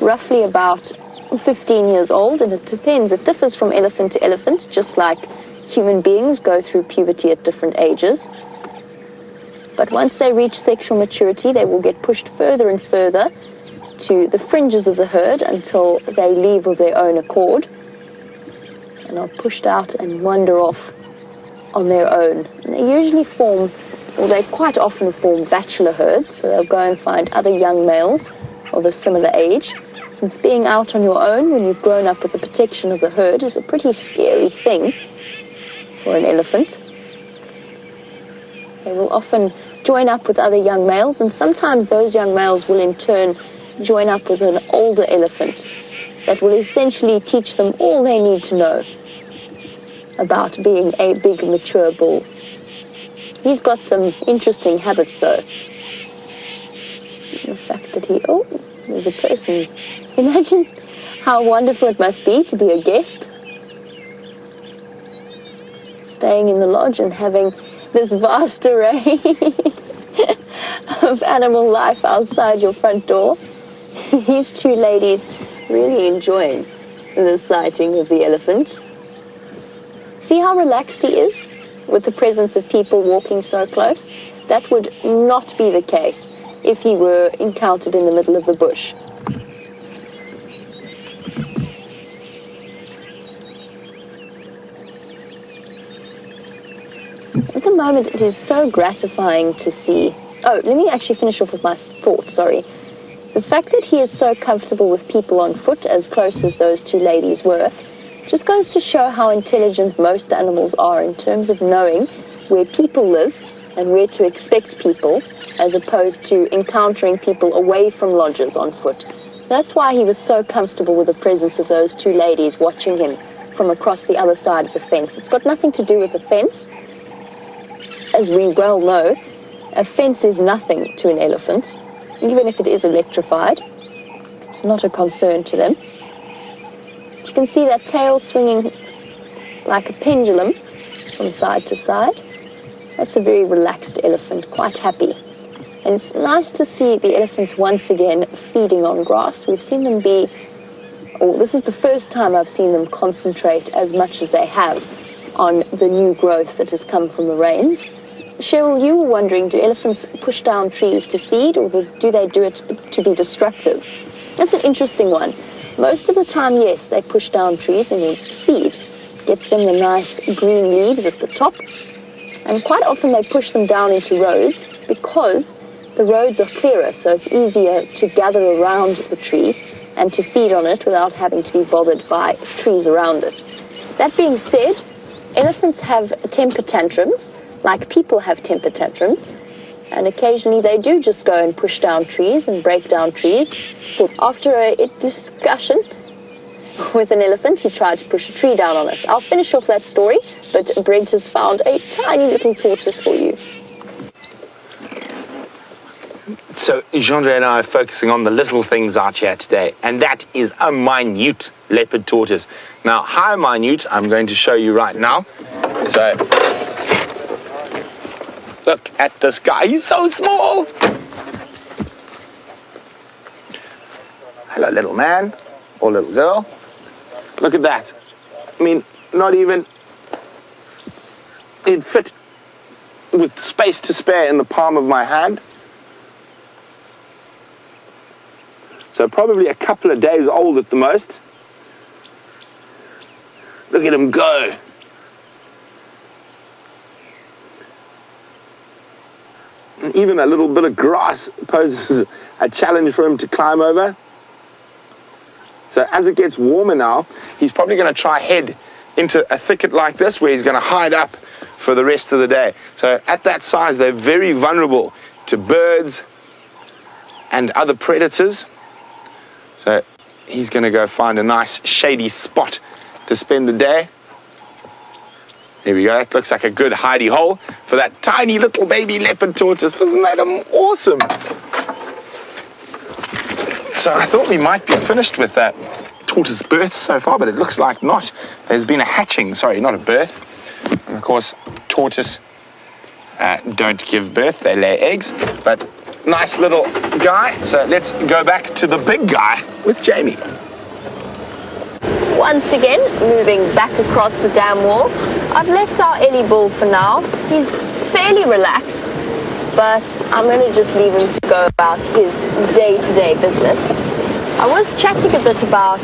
roughly about 15 years old, and it depends, it differs from elephant to elephant, just like human beings go through puberty at different ages. But once they reach sexual maturity, they will get pushed further and further to the fringes of the herd until they leave of their own accord and are pushed out and wander off on their own. And they usually form, or they quite often form, bachelor herds, so they'll go and find other young males of a similar age. Since being out on your own when you've grown up with the protection of the herd is a pretty scary thing for an elephant. They will often join up with other young males, and sometimes those young males will in turn join up with an older elephant that will essentially teach them all they need to know about being a big, mature bull. He's got some interesting habits, though. The fact that there's a person. Imagine how wonderful it must be to be a guest, staying in the lodge and having this vast array of animal life outside your front door. These two ladies really enjoying the sighting of the elephant. See how relaxed he is with the presence of people walking so close? That would not be the case if he were encountered in the middle of the bush. At the moment, it is so gratifying to see. Oh, let me actually finish off with my thought, sorry. The fact that he is so comfortable with people on foot, as close as those two ladies were, just goes to show how intelligent most animals are in terms of knowing where people live and where to expect people, as opposed to encountering people away from lodges on foot. That's why he was so comfortable with the presence of those two ladies watching him from across the other side of the fence. It's got nothing to do with the fence. As we well know, a fence is nothing to an elephant, even if it is electrified. It's not a concern to them. You can see that tail swinging like a pendulum from side to side. That's a very relaxed elephant, quite happy. And it's nice to see the elephants once again feeding on grass. We've seen them this is the first time I've seen them concentrate as much as they have on the new growth that has come from the rains. Cheryl, you were wondering, do elephants push down trees to feed, or do they do it to be destructive? That's an interesting one. Most of the time, yes, they push down trees in order to feed. Gets them the nice green leaves at the top. And quite often they push them down into roads because the roads are clearer, so it's easier to gather around the tree and to feed on it without having to be bothered by trees around it. That being said, elephants have temper tantrums, like people have temper tantrums, and occasionally they do just go and push down trees and break down trees. After a discussion with an elephant, he tried to push a tree down on us. I'll finish off that story, but Brent has found a tiny little tortoise for you. So Jean-Andre and I are focusing on the little things out here today, and that is a minute leopard tortoise. Now, how minute, I'm going to show you right now. So, look at this guy, he's so small. Hello, little man, or little girl. Look at that. I mean, not even, it'd fit with space to spare in the palm of my hand. So probably a couple of days old at the most. Look at him go. And even a little bit of grass poses a challenge for him to climb over. So as it gets warmer now, he's probably going to try head into a thicket like this where he's going to hide up for the rest of the day. So at that size, they're very vulnerable to birds and other predators. So he's going to go find a nice shady spot to spend the day. There we go. That looks like a good hidey hole for that tiny little baby leopard tortoise. Wasn't that awesome? So I thought we might be finished with that tortoise birth so far, but it looks like not. There's been a hatching, sorry, not a birth. And of course, tortoise don't give birth, they lay eggs. But nice little guy. So let's go back to the big guy with Jamie. Once again, moving back across the dam wall. I've left our Ellie bull for now. He's fairly relaxed, but I'm going to just leave him to go about his day-to-day business. I was chatting a bit about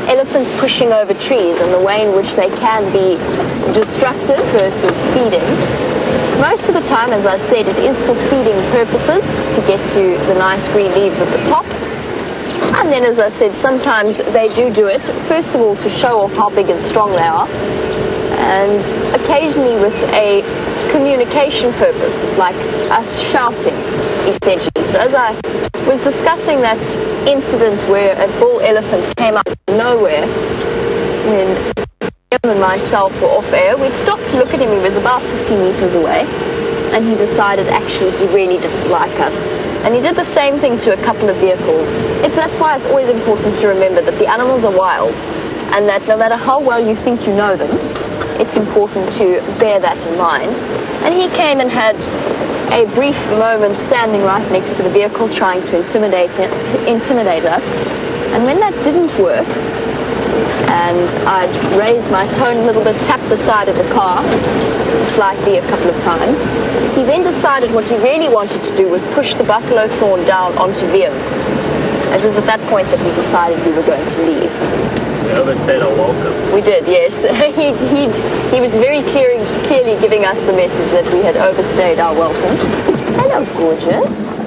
elephants pushing over trees and the way in which they can be destructive versus feeding. Most of the time, as I said, it is for feeding purposes to get to the nice green leaves at the top. And then, as I said, sometimes they do it, first of all, to show off how big and strong they are, and occasionally with a communication purpose. It's like us shouting, essentially. So as I was discussing that incident where a bull elephant came out of nowhere, when him and myself were off air, we'd stopped to look at him. He was about 50 meters away, and he decided actually he really didn't like us. And he did the same thing to a couple of vehicles. That's why it's always important to remember that the animals are wild, and that no matter how well you think you know them, it's important to bear that in mind. And he came and had a brief moment standing right next to the vehicle trying to intimidate us. And when that didn't work, and I'd raised my tone a little bit, tapped the side of the car slightly a couple of times. He then decided what he really wanted to do was push the buffalo thorn down onto Liam. It was at that point that we decided we were going to leave. We overstayed our welcome. We did, yes. He was very clearly giving us the message that we had overstayed our welcome. Hello, gorgeous.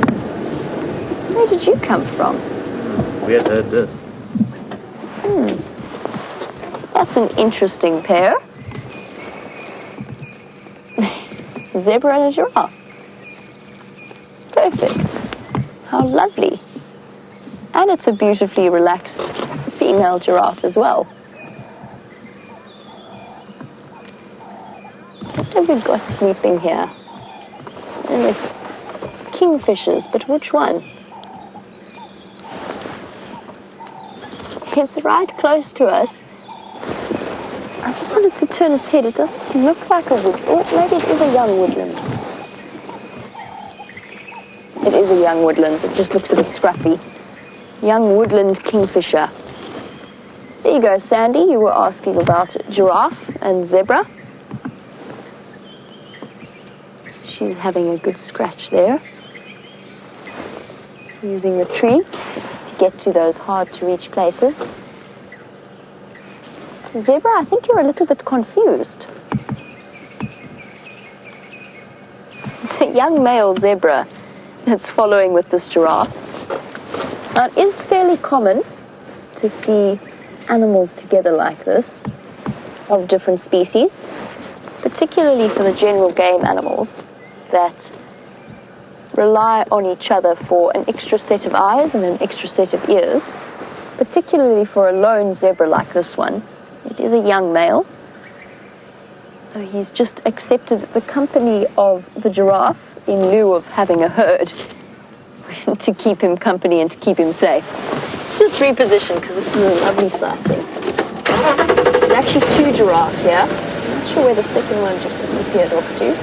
Where did you come from? We had heard this. That's an interesting pair. Zebra and a giraffe. Perfect. How lovely. And it's a beautifully relaxed female giraffe as well. What have we got sleeping here? Kingfishers, but which one? It's right close to us. I just wanted to turn his head. It doesn't look like a wood. Oh, maybe it is a young woodland. It is a young woodland. It just looks a bit scruffy. Young woodland kingfisher. There you go, Sandy. You were asking about giraffe and zebra. She's having a good scratch there. Using the tree to get to those hard-to-reach places. Zebra, I think you're a little bit confused. It's a young male zebra that's following with this giraffe. Now, it is fairly common to see animals together like this, of different species, particularly for the general game animals that rely on each other for an extra set of eyes and an extra set of ears, particularly for a lone zebra like this one. It is a young male. So he's just accepted the company of the giraffe in lieu of having a herd to keep him company and to keep him safe. Let's just reposition because this is a lovely sighting. There's actually two giraffe here. I'm not sure where the second one just disappeared off to.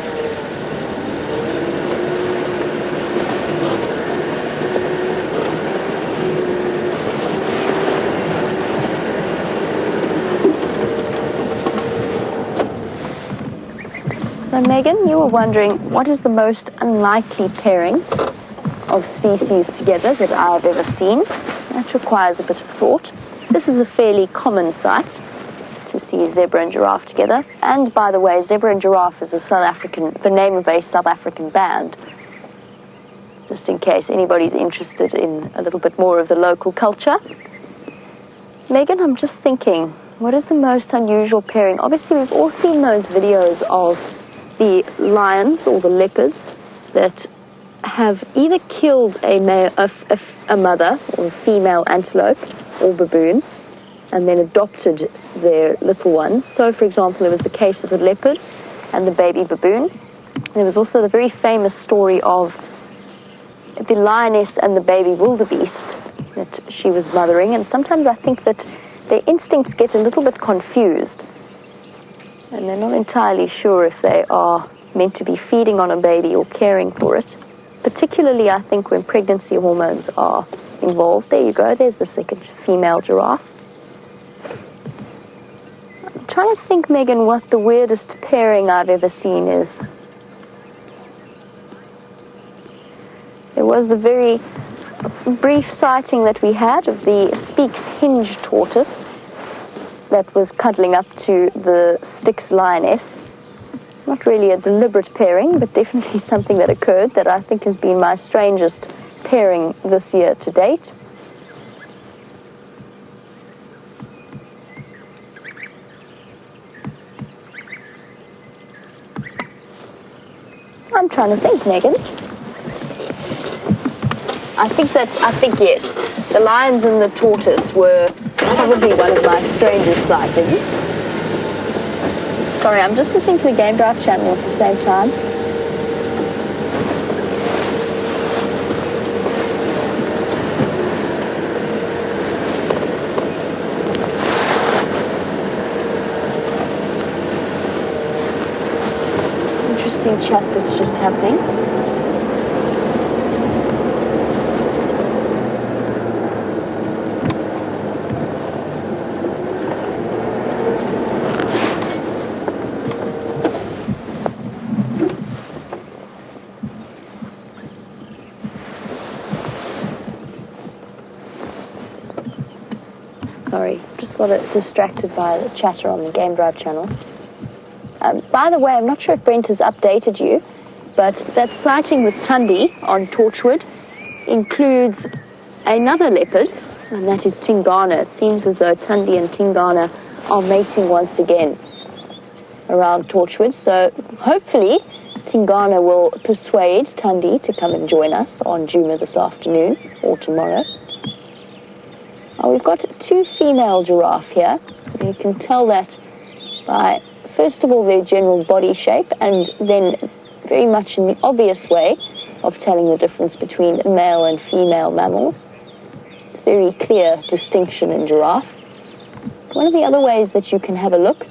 So Megan, you were wondering what is the most unlikely pairing of species together that I've ever seen. That requires a bit of thought. This is a fairly common sight to see zebra and giraffe together. And by the way, zebra and giraffe is the name of a South African band. Just in case anybody's interested in a little bit more of the local culture. Megan, I'm just thinking, what is the most unusual pairing? Obviously, we've all seen those videos of the lions or the leopards that have either killed a mother or a female antelope or baboon and then adopted their little ones. So, for example, there was the case of the leopard and the baby baboon. There was also the very famous story of the lioness and the baby wildebeest that she was mothering. And sometimes I think that their instincts get a little bit confused. And they're not entirely sure if they are meant to be feeding on a baby or caring for it. Particularly, I think, when pregnancy hormones are involved. There you go, there's the second female giraffe. I'm trying to think, Megan, what the weirdest pairing I've ever seen is. There was the very brief sighting that we had of the Speke's hinge tortoise that was cuddling up to the Styx lioness. Not really a deliberate pairing, but definitely something that occurred that I think has been my strangest pairing this year to date. I'm trying to think, Megan. I think yes. The lions and the tortoise were probably one of my strangest sightings. Sorry, I'm just listening to the Game Drive channel at the same time. Interesting chat that's just happening. Sorry, just got distracted by the chatter on the Game Drive channel. By the way, I'm not sure if Brent has updated you, but that sighting with Tundi on Torchwood includes another leopard, and that is Tingana. It seems as though Tundi and Tingana are mating once again around Torchwood, so hopefully Tingana will persuade Tundi to come and join us on Djuma this afternoon or tomorrow. We've got 2 female giraffe here. You can tell that by, first of all, their general body shape, and then very much in the obvious way of telling the difference between male and female mammals. It's a very clear distinction in giraffe. One of the other ways that you can have a look,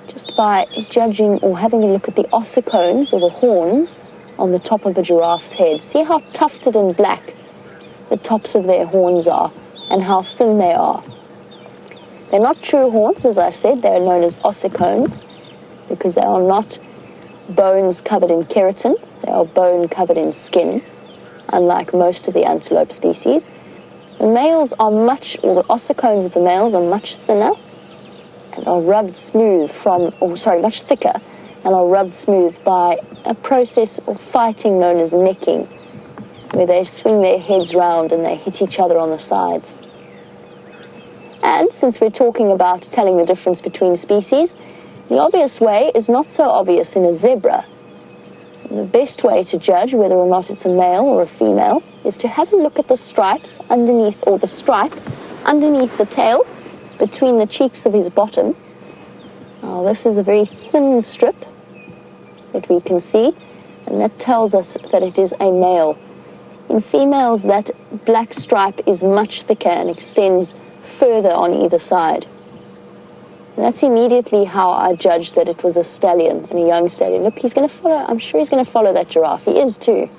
just by judging or having a look at the ossicones or the horns on the top of the giraffe's head. See how tufted and black the tops of their horns are and how thin they are. They're not true horns, as I said. They're known as ossicones because they are not bones covered in keratin. They are bone covered in skin, unlike most of the antelope species. The males are much thicker and are rubbed smooth much thicker and are rubbed smooth by a process of fighting known as necking, where they swing their heads round and they hit each other on the sides. And since we're talking about telling the difference between species, the obvious way is not so obvious in a zebra. And the best way to judge whether or not it's a male or a female is to have a look at the stripes underneath, or the stripe underneath the tail between the cheeks of his bottom. Now, this is a very thin strip that we can see, and that tells us that it is a male. In females, that black stripe is much thicker and extends further on either side. And that's immediately how I judged that it was a stallion, and a young stallion. Look, he's going to follow, I'm sure he's going to follow that giraffe. He is too.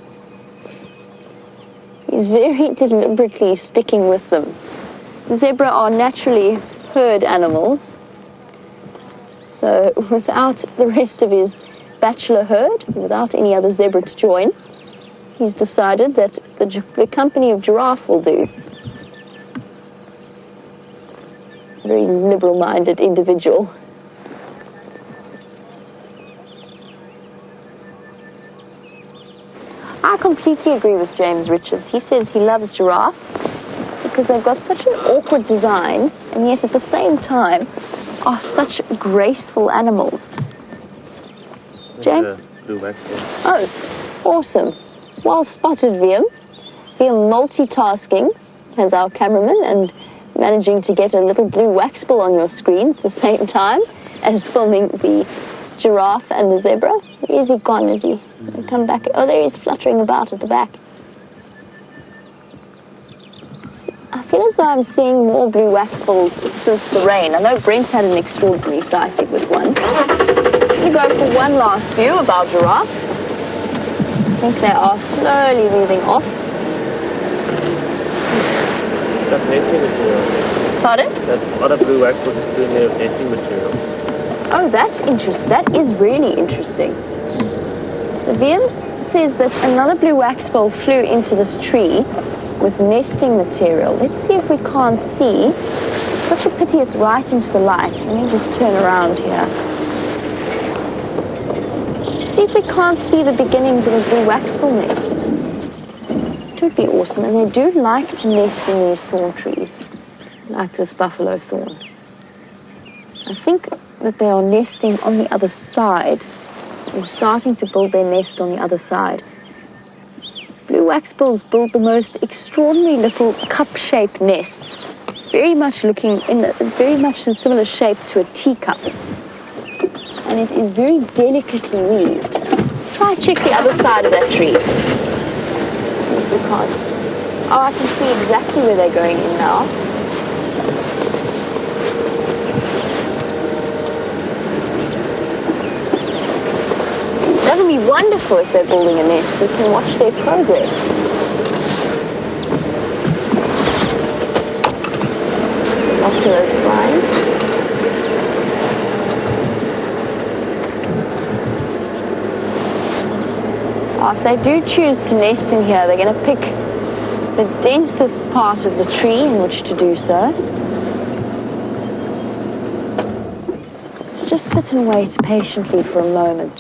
He's very deliberately sticking with them. Zebra are naturally herd animals, so without the rest of his bachelor herd, without any other zebra to join, he's decided that the company of giraffe will do. Very liberal-minded individual. I completely agree with James Richards. He says he loves giraffe because they've got such an awkward design, and yet at the same time are such graceful animals. James? Blue waxbill. Oh, awesome. Well spotted, Viam. Viam multitasking as our cameraman and managing to get a little blue waxbill on your screen at the same time as filming the giraffe and the zebra. Where is he gone? Is he come back? Oh, there he's fluttering about at the back. I feel as though I'm seeing more blue waxbills since the rain. I know Brent had an extraordinary sighting with one. We go for one last view of our giraffe. I think they are slowly moving off. That's nesting material. Pardon? That other blue waxbill is doing their nesting material. Oh, that's interesting. That is really interesting. So Viam says that another blue waxbill flew into this tree with nesting material. Let's see if we can't see. Such a pity it's right into the light. Let me just turn around here. See if we can't see the beginnings of a blue waxbill nest. It would be awesome. And they do like to nest in these thorn trees, like this buffalo thorn. I think that they are nesting on the other side, or starting to build their nest on the other side. Blue waxbills build the most extraordinary little cup-shaped nests, very much in similar shape to a teacup, and it is very delicately weaved. Let's try check the other side of that tree. Let's see if we can't. Oh, I can see exactly where they're going in now. That would be wonderful if they're building a nest. We can watch their progress. Binoculars flying. If they do choose to nest in here, they're going to pick the densest part of the tree in which to do so. just sit and wait patiently for a moment.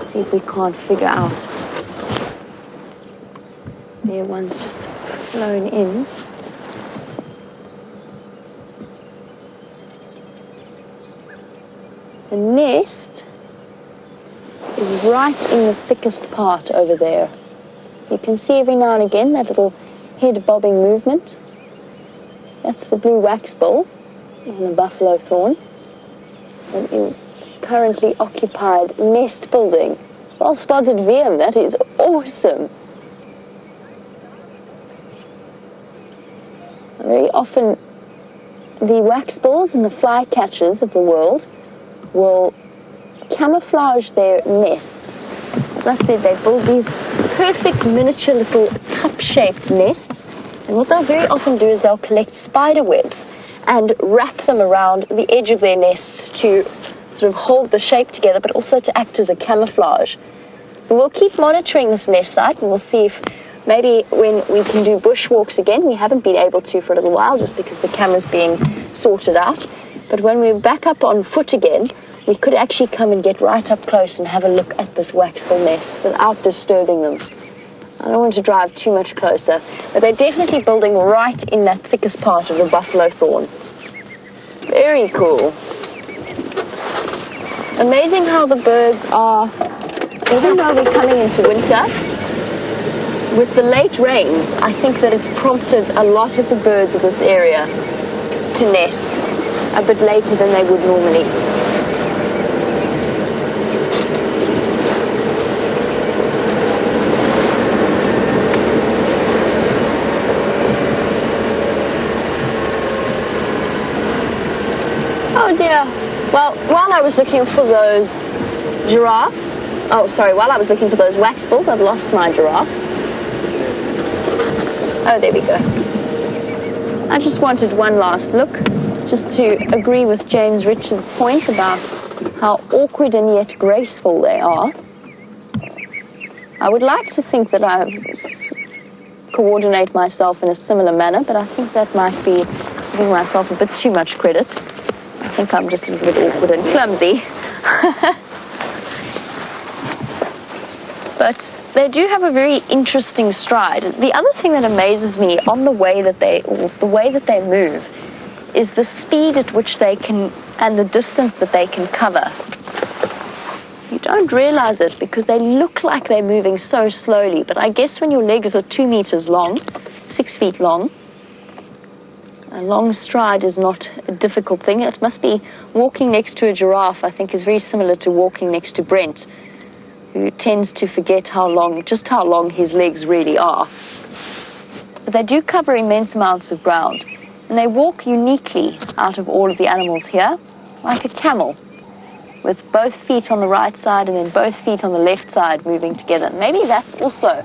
See if we can't figure out. There, one's just flown in. The nest is right in the thickest part over there. You can see every now and again that little head bobbing movement. That's the blue waxbill and the buffalo thorn. It is currently occupied nest building. Well spotted, VM, that is awesome. Very often the waxbills and the flycatchers of the world will camouflage their nests. As I said, they build these perfect miniature little cup-shaped nests, and what they'll very often do is they'll collect spider webs and wrap them around the edge of their nests to sort of hold the shape together, but also to act as a camouflage. And we'll keep monitoring this nest site, and we'll see if maybe when we can do bushwalks again. We haven't been able to for a little while just because the camera's being sorted out. But when we're back up on foot again, we could actually come and get right up close and have a look at this waxbill nest without disturbing them. I don't want to drive too much closer, but they're definitely building right in that thickest part of the buffalo thorn. Very cool. Amazing how the birds are, even though we're coming into winter, with the late rains, I think that it's prompted a lot of the birds of this area to nest a bit later than they would normally. Oh dear. Well, while I was looking for those while I was looking for those waxbills, I've lost my giraffe. Oh, there we go. I just wanted one last look, just to agree with James Richards' point about how awkward and yet graceful they are. I would like to think that I coordinate myself in a similar manner, but I think that might be giving myself a bit too much credit. I think I'm just a little bit awkward and clumsy. But they do have a very interesting stride. The other thing that amazes me on the way that they move is the speed at which they can, and the distance that they can cover. You don't realize it because they look like they're moving so slowly, but I guess when your legs are 2 meters long, 6 feet long, a long stride is not a difficult thing. It must be walking next to a giraffe, I think, is very similar to walking next to Brent, who tends to forget just how long his legs really are. But they do cover immense amounts of ground, and they walk uniquely out of all of the animals here, like a camel, with both feet on the right side and then both feet on the left side moving together. Maybe that's also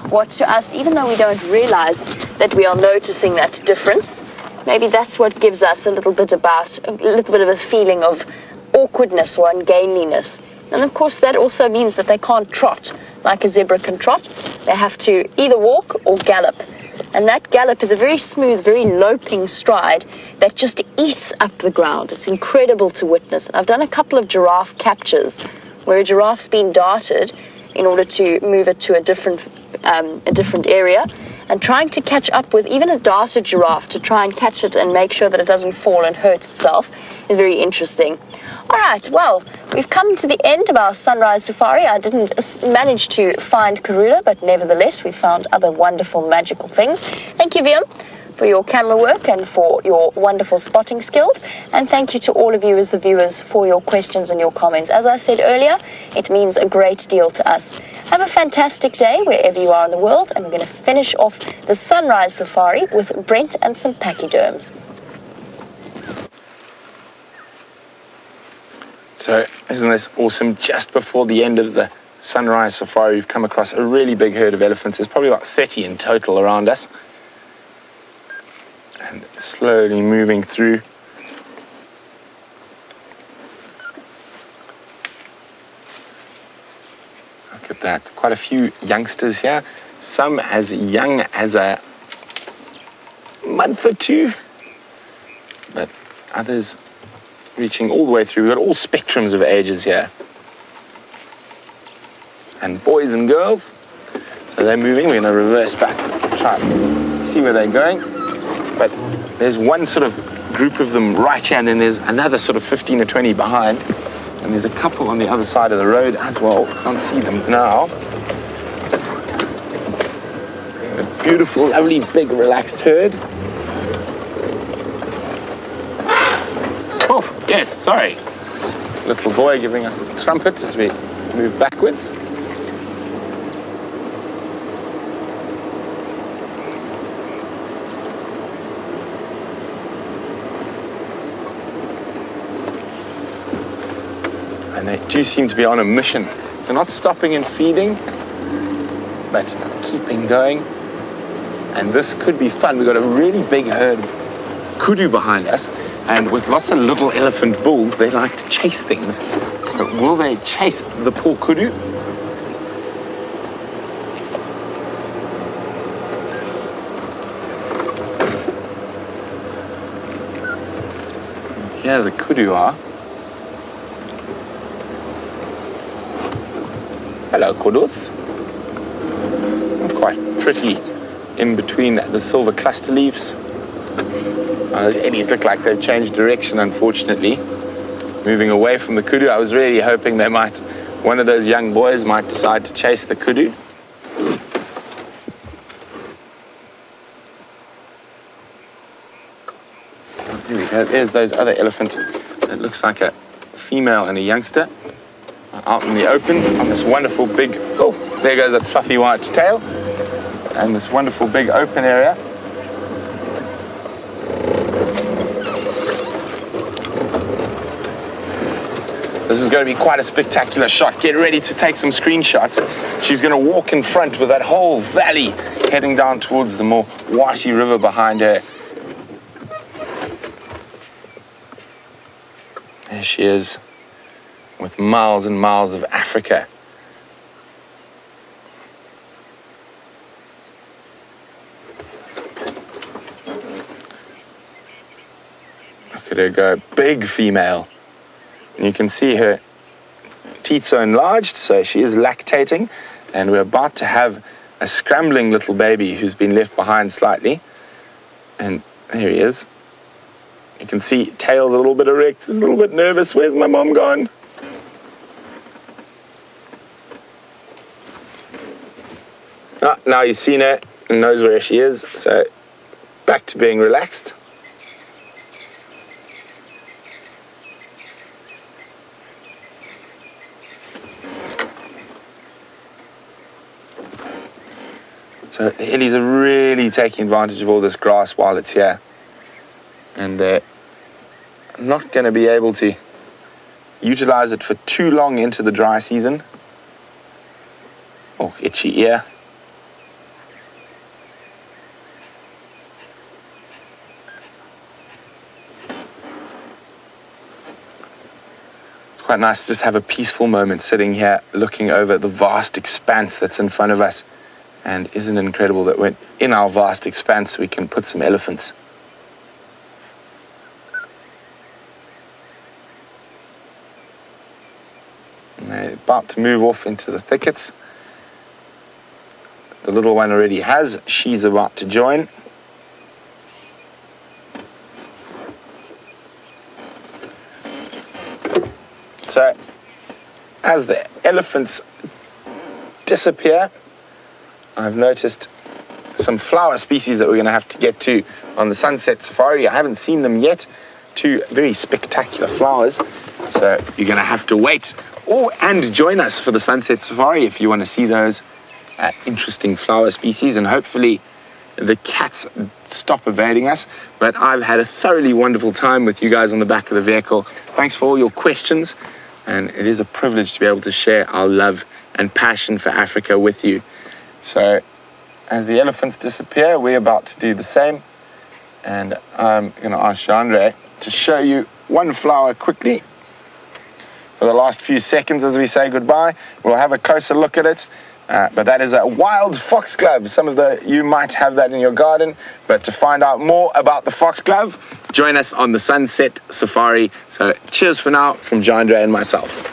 what, to us, even though we don't realize that we are noticing that difference, maybe that's what gives us a little bit of a feeling of awkwardness or ungainliness. And of course that also means that they can't trot like a zebra can trot. They have to either walk or gallop. And that gallop is a very smooth, very loping stride that just eats up the ground. It's incredible to witness. And I've done a couple of giraffe captures where a giraffe's been darted in order to move it to a different area, and trying to catch up with even a darted giraffe to try and catch it and make sure that it doesn't fall and hurt itself is very interesting. All right, well, we've come to the end of our sunrise safari. I didn't manage to find Karula, but nevertheless, we found other wonderful, magical things. Thank you, Viam, for your camera work and for your wonderful spotting skills. And thank you to all of you as the viewers for your questions and your comments. As I said earlier, it means a great deal to us. Have a fantastic day wherever you are in the world, and we're going to finish off the sunrise safari with Brent and some pachyderms. So isn't this awesome? Just before the end of the sunrise safari, we've come across a really big herd of elephants. There's probably about 30 in total around us. And slowly moving through. Look at that. Quite a few youngsters here. Some as young as a month or two. But others reaching all the way through. We've got all spectrums of ages here. And boys and girls. So they're moving. We're going to reverse back, try and see where they're going. But there's one sort of group of them right here, and then there's another sort of 15 or 20 behind. And there's a couple on the other side of the road as well. Can't see them now. A beautiful, lovely, big, relaxed herd. Oh, yes, sorry. Little boy giving us a trumpet as we move backwards. And they do seem to be on a mission. They're not stopping and feeding, but keeping going. And this could be fun. We've got a really big herd of kudu behind us. And with lots of little elephant bulls, they like to chase things. So will they chase the poor kudu? Here the kudu are. Hello, kudus. Quite pretty in between the silver cluster leaves. Those eddies look like they've changed direction, unfortunately. Moving away from the kudu. I was really hoping one of those young boys might decide to chase the kudu. Here we go. There's those other elephants. It looks like a female and a youngster out in the open on this wonderful big, oh, there goes that fluffy white tail. And this wonderful big open area. This is going to be quite a spectacular shot. Get ready to take some screenshots. She's going to walk in front with that whole valley heading down towards the more Wati River behind her. There she is, with miles and miles of Africa. Look at her go, big female. And you can see her teats are enlarged, so she is lactating. And we're about to have a scrambling little baby who's been left behind slightly. And there he is. You can see tail's a little bit erect, he's a little bit nervous. Where's my mom gone? Now he's seen her and knows where she is, so back to being relaxed. So the ellies are really taking advantage of all this grass while it's here. And they're not going to be able to utilize it for too long into the dry season. Oh, itchy ear. It's quite nice to just have a peaceful moment sitting here looking over the vast expanse that's in front of us. And isn't it incredible that when in our vast expanse we can put some elephants? And they're about to move off into the thickets. The little one already has. She's about to join. So, as the elephants disappear, I've noticed some flower species that we're going to have to get to on the sunset safari. I haven't seen them yet. Two very spectacular flowers. So you're going to have to wait and join us for the sunset safari if you want to see those interesting flower species. And hopefully the cats stop evading us. But I've had a thoroughly wonderful time with you guys on the back of the vehicle. Thanks for all your questions. And it is a privilege to be able to share our love and passion for Africa with you. So, as the elephants disappear, we're about to do the same. And I'm going to ask Jean-Ray to show you one flower quickly for the last few seconds as we say goodbye. We'll have a closer look at it. But that is a wild foxglove. You might have that in your garden. But to find out more about the foxglove, join us on the sunset safari. So cheers for now from John Dre and myself.